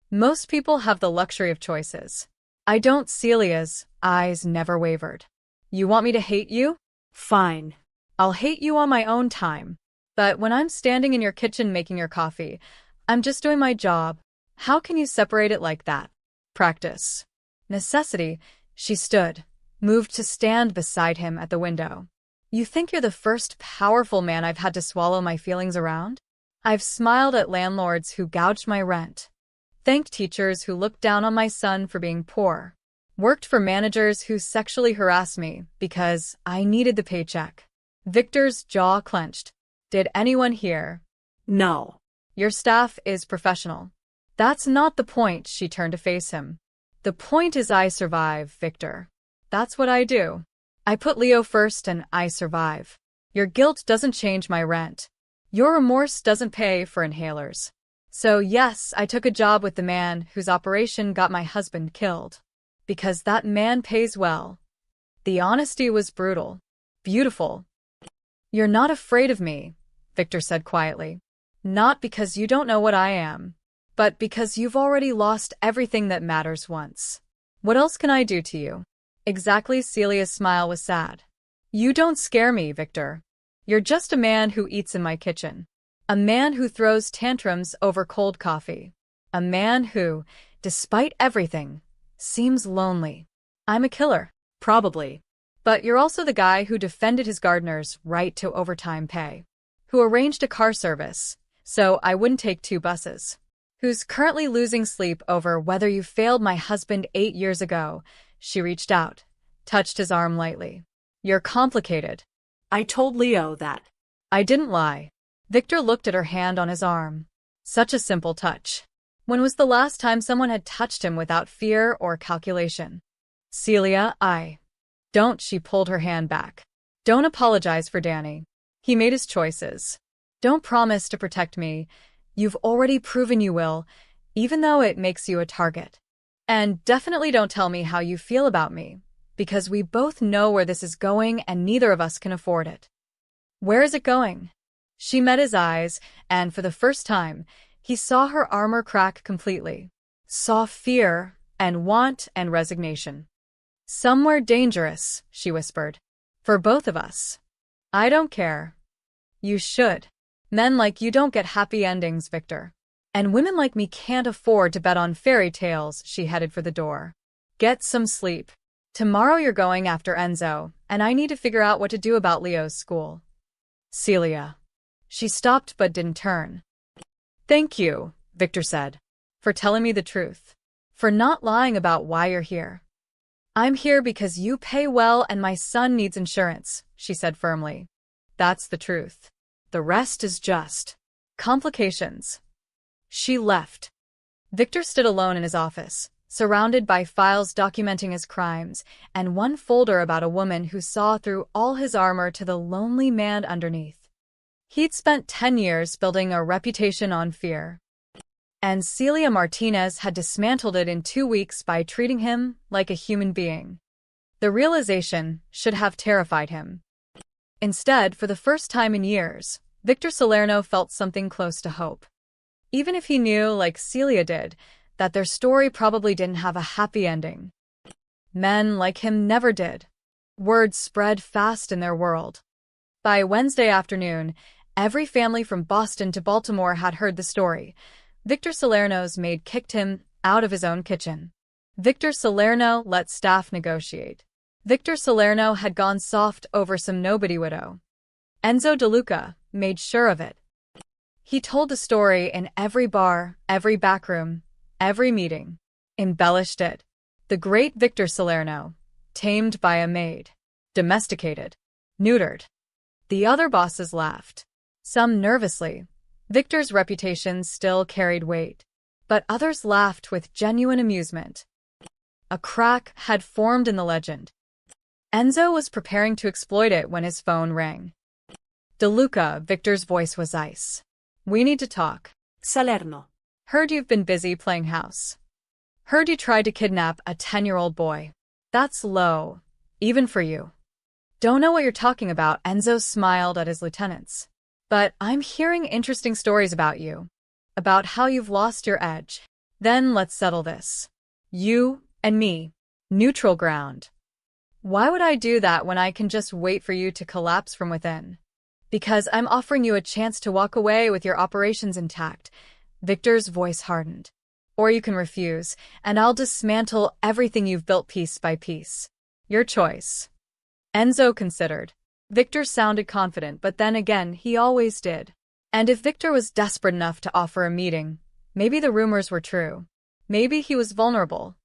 Speaker 1: Most people have the luxury of choices. I don't. Celia's eyes never wavered. You want me to hate you?
Speaker 2: Fine.
Speaker 1: I'll hate you on my own time. But when I'm standing in your kitchen making your coffee, I'm just doing my job. How can you separate it like that? Practice. Necessity. She stood, moved to stand beside him at the window. You think you're the first powerful man I've had to swallow my feelings around? I've smiled at landlords who gouged my rent. Thanked teachers who looked down on my son for being poor. Worked for managers who sexually harassed me because I needed the paycheck. Victor's jaw clenched. Did anyone hear?
Speaker 2: No.
Speaker 1: Your staff is professional. That's not the point, she turned to face him. The point is I survive, Victor. That's what I do. I put Leo first and I survive. Your guilt doesn't change my rent. Your remorse doesn't pay for inhalers. So yes, I took a job with the man whose operation got my husband killed. Because that man pays well. The honesty was brutal. Beautiful. You're not afraid of me, Victor said quietly. Not because you don't know what I am, but because you've already lost everything that matters once. What else can I do to you? Exactly. Celia's smile was sad. You don't scare me, Victor. You're just a man who eats in my kitchen. A man who throws tantrums over cold coffee. A man who, despite everything, seems lonely. I'm a killer.
Speaker 2: Probably.
Speaker 1: But you're also the guy who defended his gardener's right to overtime pay. Who arranged a car service, so I wouldn't take 2 buses. Who's currently losing sleep over whether you failed my husband 8 years ago. She reached out, touched his arm lightly. You're complicated.
Speaker 2: I told Leo that.
Speaker 1: I didn't lie. Victor looked at her hand on his arm. Such a simple touch. When was the last time someone had touched him without fear or calculation? Celia, Don't, she pulled her hand back. Don't apologize for Danny. He made his choices. Don't promise to protect me. You've already proven you will, even though it makes you a target. And definitely don't tell me how you feel about me, because we both know where this is going and neither of us can afford it. Where is it going? She met his eyes, and for the first time, he saw her armor crack completely. Saw fear and want and resignation. Somewhere dangerous, she whispered. For both of us. I don't care. You should. Men like you don't get happy endings, Victor. And women like me can't afford to bet on fairy tales. She headed for the door. Get some sleep. Tomorrow you're going after Enzo, and I need to figure out what to do about Leo's school. Celia. She stopped but didn't turn. Thank you, Victor said, for telling me the truth. For not lying about why you're here. I'm here because you pay well and my son needs insurance, she said firmly. That's the truth. The rest is just complications. She left. Victor stood alone in his office, surrounded by files documenting his crimes, and one folder about a woman who saw through all his armor to the lonely man underneath. He'd spent 10 years building a reputation on fear. And Celia Martinez had dismantled it in 2 weeks by treating him like a human being. The realization should have terrified him. Instead, for the first time in years, Victor Salerno felt something close to hope. Even if he knew, like Celia did, that their story probably didn't have a happy ending. Men like him never did. Word spread fast in their world. By Wednesday afternoon, every family from Boston to Baltimore had heard the story. Victor Salerno's maid kicked him out of his own kitchen. Victor Salerno let staff negotiate. Victor Salerno had gone soft over some nobody widow. Enzo DeLuca made sure of it. He told the story in every bar, every backroom, every meeting. Embellished it. The great Victor Salerno, tamed by a maid. Domesticated. Neutered. The other bosses laughed. Some nervously. Victor's reputation still carried weight. But others laughed with genuine amusement. A crack had formed in the legend. Enzo was preparing to exploit it when his phone rang. DeLuca, Victor's voice was ice. We need to talk.
Speaker 2: Salerno.
Speaker 1: Heard you've been busy playing house. Heard you tried to kidnap a 10-year-old boy. That's low, even for you. Don't know what you're talking about, Enzo smiled at his lieutenants. But I'm hearing interesting stories about you. About how you've lost your edge. Then let's settle this. You and me. Neutral ground. Why would I do that when I can just wait for you to collapse from within? Because I'm offering you a chance to walk away with your operations intact. Victor's voice hardened. Or you can refuse, and I'll dismantle everything you've built piece by piece. Your choice. Enzo considered. Victor sounded confident, but then again, he always did. And if Victor was desperate enough to offer a meeting, maybe the rumors were true. Maybe he was vulnerable.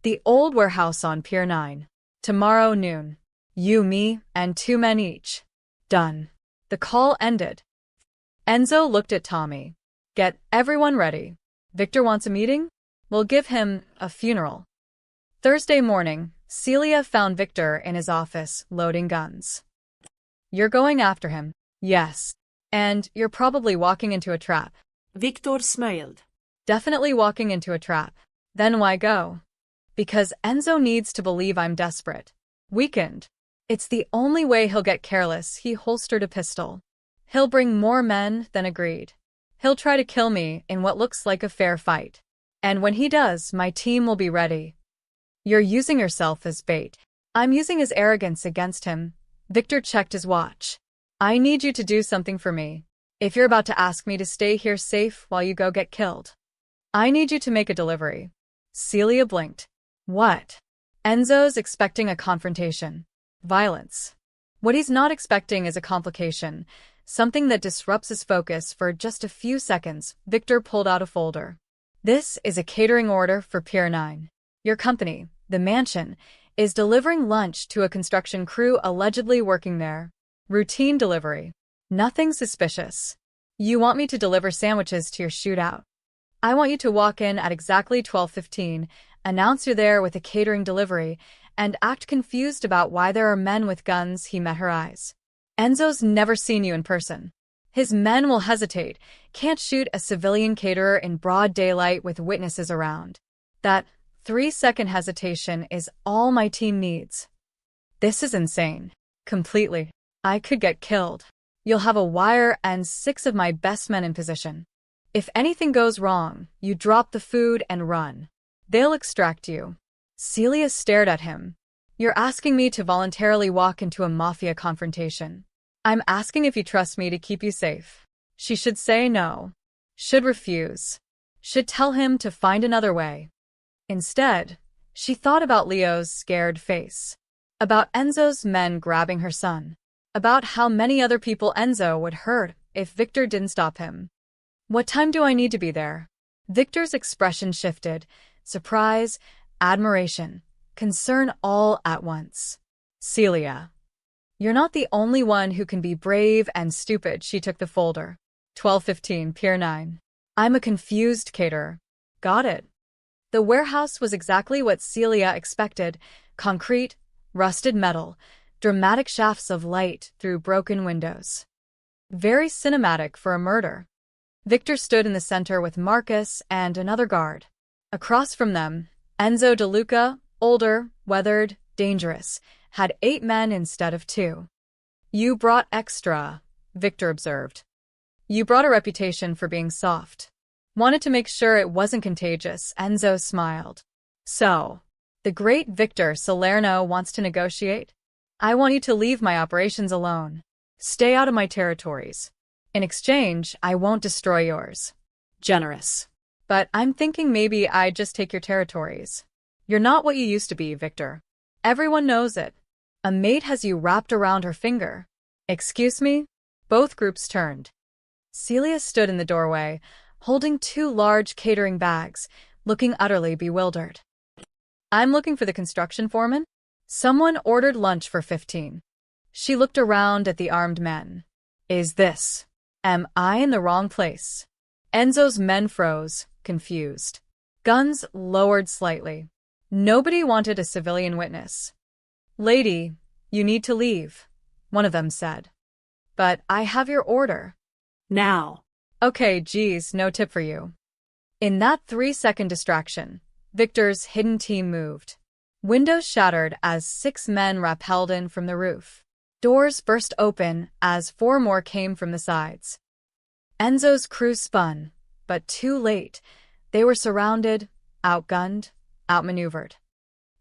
Speaker 1: The old warehouse on Pier 9. Tomorrow noon. You, me, and 2 men each. Done. The call ended. Enzo looked at Tommy. Get everyone ready. Victor wants a meeting? We'll give him a funeral. Thursday morning, Celia found Victor in his office, loading guns. You're going after him. Yes. And you're probably walking into a trap.
Speaker 2: Victor smiled.
Speaker 1: Definitely walking into a trap. Then why go? Because Enzo needs to believe I'm desperate. Weakened. It's the only way he'll get careless. He holstered a pistol. He'll bring more men than agreed. He'll try to kill me in what looks like a fair fight. And when he does, my team will be ready. You're using yourself as bait. I'm using his arrogance against him. Victor checked his watch. I need you to do something for me. If you're about to ask me to stay here safe while you go get killed, I need you to make a delivery. Celia blinked. What? Enzo's expecting a confrontation. Violence. What he's not expecting is a complication, something that disrupts his focus for just a few seconds. Victor pulled out a folder. This is a catering order for Pier 9. Your company, the mansion, is delivering lunch to a construction crew allegedly working there. Routine delivery. Nothing suspicious. You want me to deliver sandwiches to your shootout. I want you to walk in at exactly 12:15, announce you're there with a catering delivery, and act confused about why there are men with guns. He met her eyes. Enzo's never seen you in person. His men will hesitate, can't shoot a civilian caterer in broad daylight with witnesses around. That 3-second hesitation is all my team needs. This is insane. Completely. I could get killed. You'll have a wire and 6 of my best men in position. If anything goes wrong, you drop the food and run. They'll extract you. Celia stared at him. You're asking me to voluntarily walk into a Mafia confrontation. I'm asking if you trust me to keep you safe. She should say no. Should refuse. Should tell him to find another way. Instead, she thought about Leo's scared face. About Enzo's men grabbing her son. About how many other people Enzo would hurt if Victor didn't stop him. What time do I need to be there? Victor's expression shifted. Surprise, admiration, concern all at once. Celia. You're not the only one who can be brave and stupid. She took the folder. 12:15, Pier 9. I'm a confused caterer. Got it. The warehouse was exactly what Celia expected. Concrete, rusted metal, dramatic shafts of light through broken windows. Very cinematic for a murder. Victor stood in the center with Marcus and another guard. Across from them, Enzo De Luca, older, weathered, dangerous, had 8 men instead of 2. You brought extra, Victor observed. You brought a reputation for being soft. Wanted to make sure it wasn't contagious. Enzo smiled. So, the great Victor Salerno wants to negotiate? I want you to leave my operations alone. Stay out of my territories. In exchange, I won't destroy yours.
Speaker 2: Generous.
Speaker 1: But I'm thinking maybe I'd just take your territories. You're not what you used to be, Victor. Everyone knows it. A maid has you wrapped around her finger. Excuse me? Both groups turned. Celia stood in the doorway, holding 2 large catering bags, looking utterly bewildered. I'm looking for the construction foreman. Someone ordered lunch for 15. She looked around at the armed men. Am I in the wrong place? Enzo's men froze, confused. Guns lowered slightly. Nobody wanted a civilian witness. Lady, you need to leave, one of them said. But I have your order.
Speaker 2: Now.
Speaker 1: Okay, geez, no tip for you. In that 3-second distraction, Victor's hidden team moved. Windows shattered as 6 men rappelled in from the roof. Doors burst open as 4 more came from the sides. Enzo's crew spun, but too late. They were surrounded, outgunned, outmaneuvered.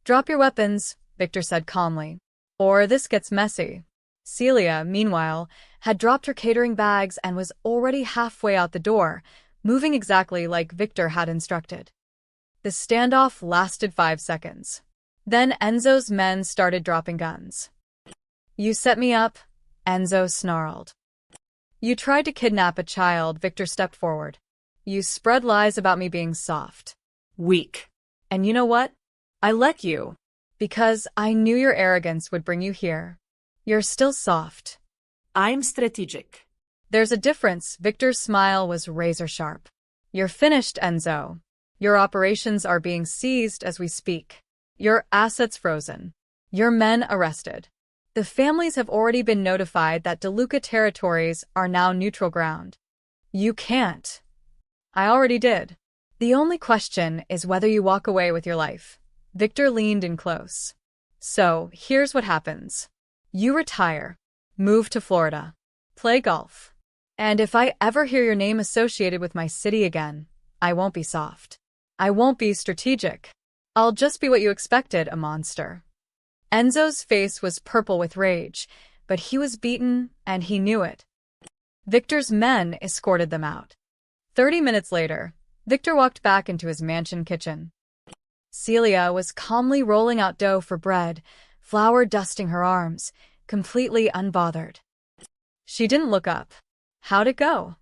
Speaker 1: Drop your weapons, Victor said calmly, or this gets messy. Celia, meanwhile, had dropped her catering bags and was already halfway out the door, moving exactly like Victor had instructed. The standoff lasted 5 seconds. Then Enzo's men started dropping guns. You set me up, Enzo snarled. You tried to kidnap a child, Victor stepped forward. You spread lies about me being soft.
Speaker 2: Weak.
Speaker 1: And you know what?
Speaker 2: I let you.
Speaker 1: Because I knew your arrogance would bring you here. You're still soft.
Speaker 2: I'm strategic.
Speaker 1: There's a difference. Victor's smile was razor-sharp. You're finished, Enzo. Your operations are being seized as we speak. Your assets frozen. Your men arrested. The families have already been notified that DeLuca territories are now neutral ground. You can't. I already did. The only question is whether you walk away with your life. Victor leaned in close. So, here's what happens. You retire. Move to Florida. Play golf. And if I ever hear your name associated with my city again, I won't be soft. I won't be strategic. I'll just be what you expected, a monster. Enzo's face was purple with rage, but he was beaten, and he knew it. Victor's men escorted them out. 30 minutes later, Victor walked back into his mansion kitchen. Celia was calmly rolling out dough for bread, flour dusting her arms, completely unbothered. She didn't look up. How'd it go?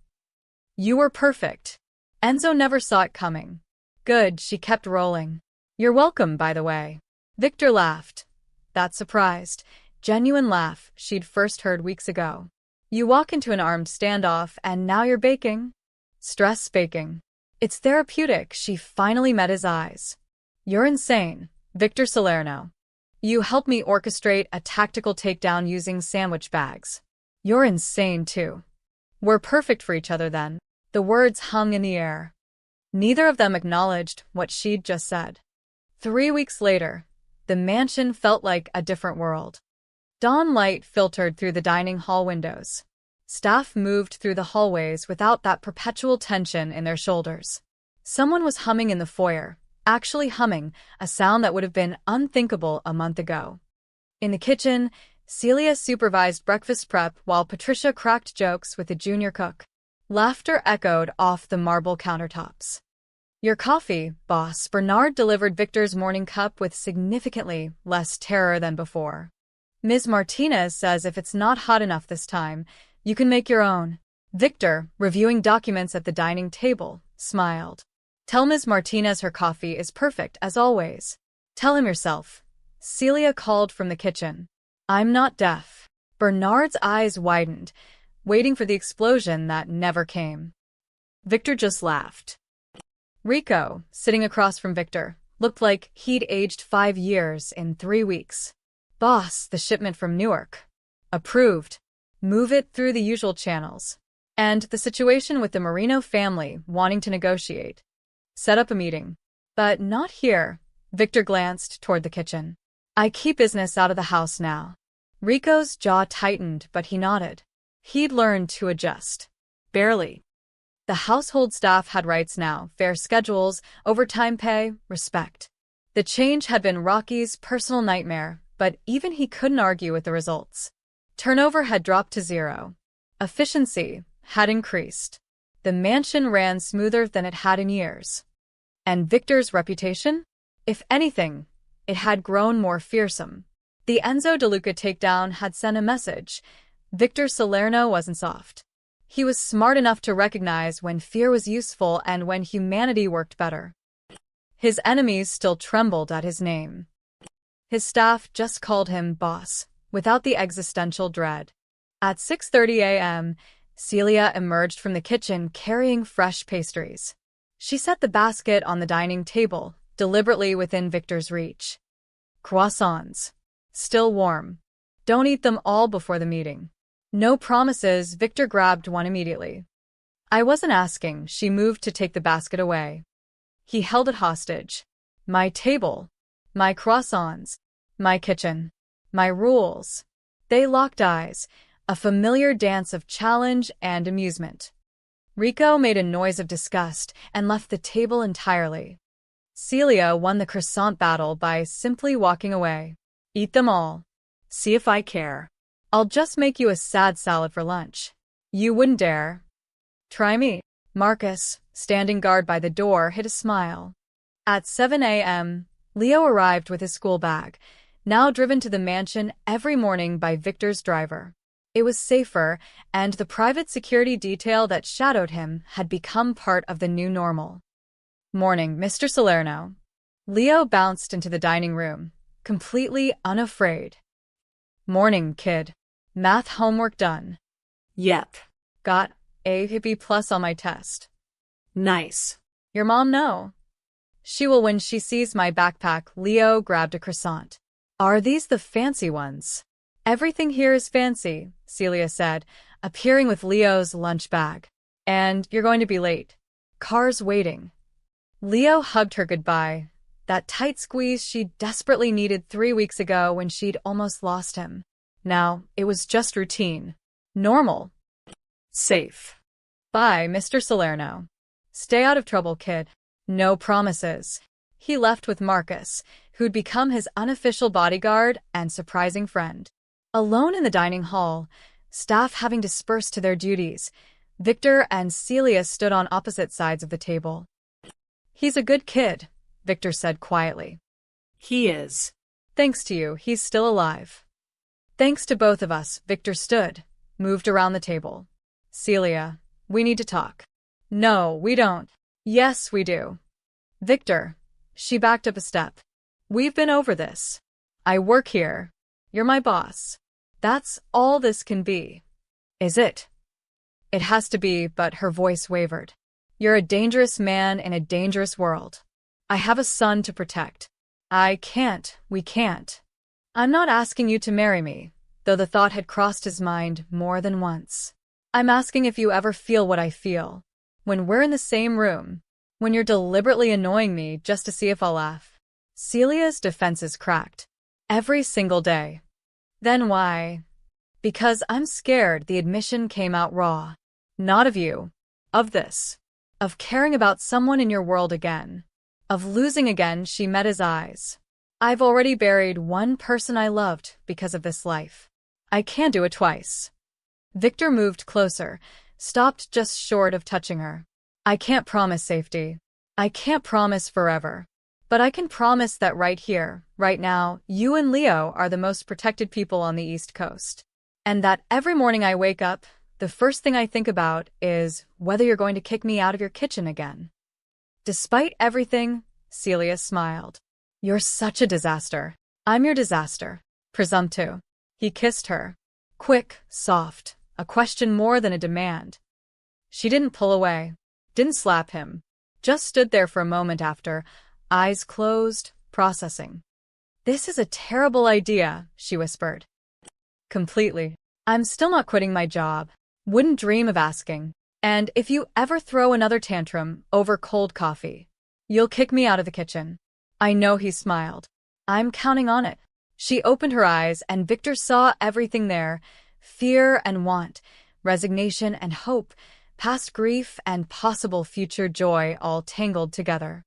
Speaker 1: You were perfect. Enzo never saw it coming. Good, she kept rolling. You're welcome, by the way. Victor laughed. That surprised, genuine laugh she'd first heard weeks ago. You walk into an armed standoff and now you're baking? Stress baking. It's therapeutic. She finally met his eyes. You're insane, Victor Salerno. You helped me orchestrate a tactical takedown using sandwich bags. You're insane too. We're perfect for each other then. The words hung in the air. Neither of them acknowledged what she'd just said. 3 weeks later, the mansion felt like a different world. Dawn light filtered through the dining hall windows. Staff moved through the hallways without that perpetual tension in their shoulders. Someone was humming in the foyer, actually humming, a sound that would have been unthinkable a month ago. In the kitchen, Celia supervised breakfast prep while Patricia cracked jokes with the junior cook. Laughter echoed off the marble countertops. Your coffee, boss. Bernard delivered Victor's morning cup with significantly less terror than before. Ms. Martinez says if it's not hot enough this time, you can make your own. Victor, reviewing documents at the dining table, smiled. Tell Ms. Martinez her coffee is perfect as always. Tell him yourself. Celia called from the kitchen. I'm not deaf. Bernard's eyes widened, waiting for the explosion that never came. Victor just laughed. Rico, sitting across from Victor, looked like he'd aged 5 years in 3 weeks. Boss, the shipment from Newark. Approved. Move it through the usual channels. And the situation with the Marino family wanting to negotiate. Set up a meeting. But not here. Victor glanced toward the kitchen. I keep business out of the house now. Rico's jaw tightened, but he nodded. He'd learned to adjust. Barely. The household staff had rights now, fair schedules, overtime pay, respect. The change had been Rocky's personal nightmare, but even he couldn't argue with the results. Turnover had dropped to 0. Efficiency had increased. The mansion ran smoother than it had in years. And Victor's reputation? If anything, it had grown more fearsome. The Enzo DeLuca takedown had sent a message. Victor Salerno wasn't soft. He was smart enough to recognize when fear was useful and when humanity worked better. His enemies still trembled at his name. His staff just called him boss, without the existential dread. At 6:30 a.m., Celia emerged from the kitchen carrying fresh pastries. She set the basket on the dining table, deliberately within Victor's reach. Croissants. Still warm. Don't eat them all before the meeting. No promises. Victor grabbed one immediately. I wasn't asking. She moved to take the basket away. He held it hostage. My table. My croissants. My kitchen. My rules. They locked eyes, a familiar dance of challenge and amusement. Rico made a noise of disgust and left the table entirely. Celia won the croissant battle by simply walking away. Eat them all. See if I care. I'll just make you a sad salad for lunch. You wouldn't dare. Try me. Marcus, standing guard by the door, hid a smile. At 7 a.m., Leo arrived with his school bag, now driven to the mansion every morning by Victor's driver. It was safer, and the private security detail that shadowed him had become part of the new normal. Morning, Mr. Salerno. Leo bounced into the dining room, completely unafraid. Morning, kid. Math homework done.
Speaker 2: Yep.
Speaker 1: Got a B+ on my test.
Speaker 2: Nice.
Speaker 1: Your mom know. She will when she sees my backpack. Leo grabbed a croissant. Are these the fancy ones? Everything here is fancy, Celia said, appearing with Leo's lunch bag. And you're going to be late. Car's waiting. Leo hugged her goodbye, that tight squeeze she desperately needed 3 weeks ago when she'd almost lost him. Now, it was just routine. Normal.
Speaker 2: Safe.
Speaker 1: Bye, Mr. Salerno. Stay out of trouble, kid. No promises. He left with Marcus, who'd become his unofficial bodyguard and surprising friend. Alone in the dining hall, staff having dispersed to their duties, Victor and Celia stood on opposite sides of the table. He's a good kid, Victor said quietly.
Speaker 2: He is.
Speaker 1: Thanks to you, he's still alive. Thanks to both of us, Victor stood, moved around the table. Celia, we need to talk. No, we don't. Yes, we do. Victor. She backed up a step. We've been over this. I work here. You're my boss. That's all this can be. Is it? It has to be, but her voice wavered. You're a dangerous man in a dangerous world. I have a son to protect. We can't. I'm not asking you to marry me, though the thought had crossed his mind more than once. I'm asking if you ever feel what I feel. When we're in the same room, when you're deliberately annoying me just to see if I'll laugh. Celia's defenses cracked. Every single day. Then why? Because I'm scared the admission came out raw. Not of you. Of this. Of caring about someone in your world again. Of losing again. She met his eyes. I've already buried one person I loved because of this life. I can't do it twice. Victor moved closer, stopped just short of touching her. I can't promise safety. I can't promise forever. But I can promise that right here, right now, you and Leo are the most protected people on the East Coast. And that every morning I wake up, the first thing I think about is whether you're going to kick me out of your kitchen again. Despite everything, Celia smiled. You're such a disaster. I'm your disaster. Presumptive. He kissed her. Quick, soft, a question more than a demand. She didn't pull away, didn't slap him, just stood there for a moment after, eyes closed, processing. This is a terrible idea, she whispered. Completely. I'm still not quitting my job. Wouldn't dream of asking. And if you ever throw another tantrum over cold coffee, you'll kick me out of the kitchen. I know, he smiled. I'm counting on it. She opened her eyes and Victor saw everything there. Fear and want, resignation and hope, past grief and possible future joy all tangled together.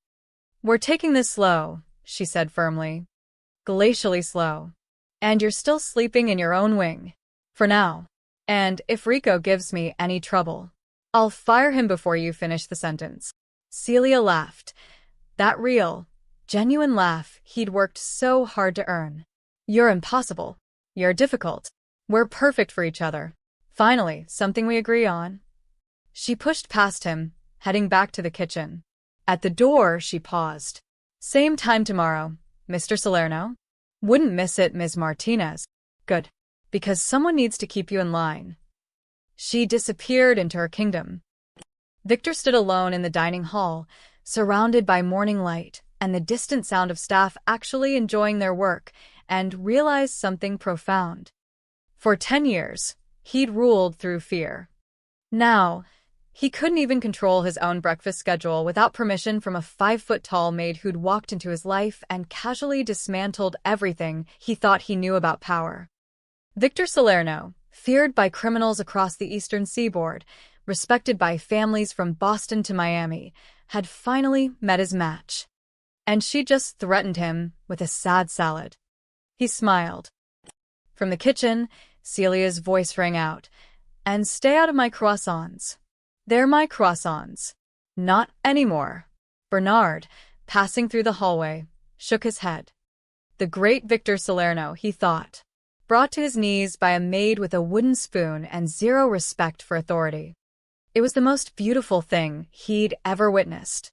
Speaker 1: We're taking this slow, she said firmly. Glacially slow. And you're still sleeping in your own wing. For now. And if Rico gives me any trouble, I'll fire him before you finish the sentence. Celia laughed. That real, genuine laugh he'd worked so hard to earn. You're impossible. You're difficult. We're perfect for each other. Finally, something we agree on. She pushed past him, heading back to the kitchen. At the door, she paused. Same time tomorrow, Mr. Salerno? Wouldn't miss it, Ms. Martinez. Good. Because someone needs to keep you in line. She disappeared into her kingdom. Victor stood alone in the dining hall, surrounded by morning light and the distant sound of staff actually enjoying their work, and realized something profound. For 10 years, he'd ruled through fear. Now, he couldn't even control his own breakfast schedule without permission from a 5-foot-tall maid who'd walked into his life and casually dismantled everything he thought he knew about power. Victor Salerno, feared by criminals across the eastern seaboard, respected by families from Boston to Miami, had finally met his match. And she just threatened him with a sad salad. He smiled. From the kitchen, Celia's voice rang out. And stay out of my croissants. They're my croissants. Not anymore. Bernard, passing through the hallway, shook his head. The great Victor Salerno, he thought, brought to his knees by a maid with a wooden spoon and zero respect for authority. It was the most beautiful thing he'd ever witnessed.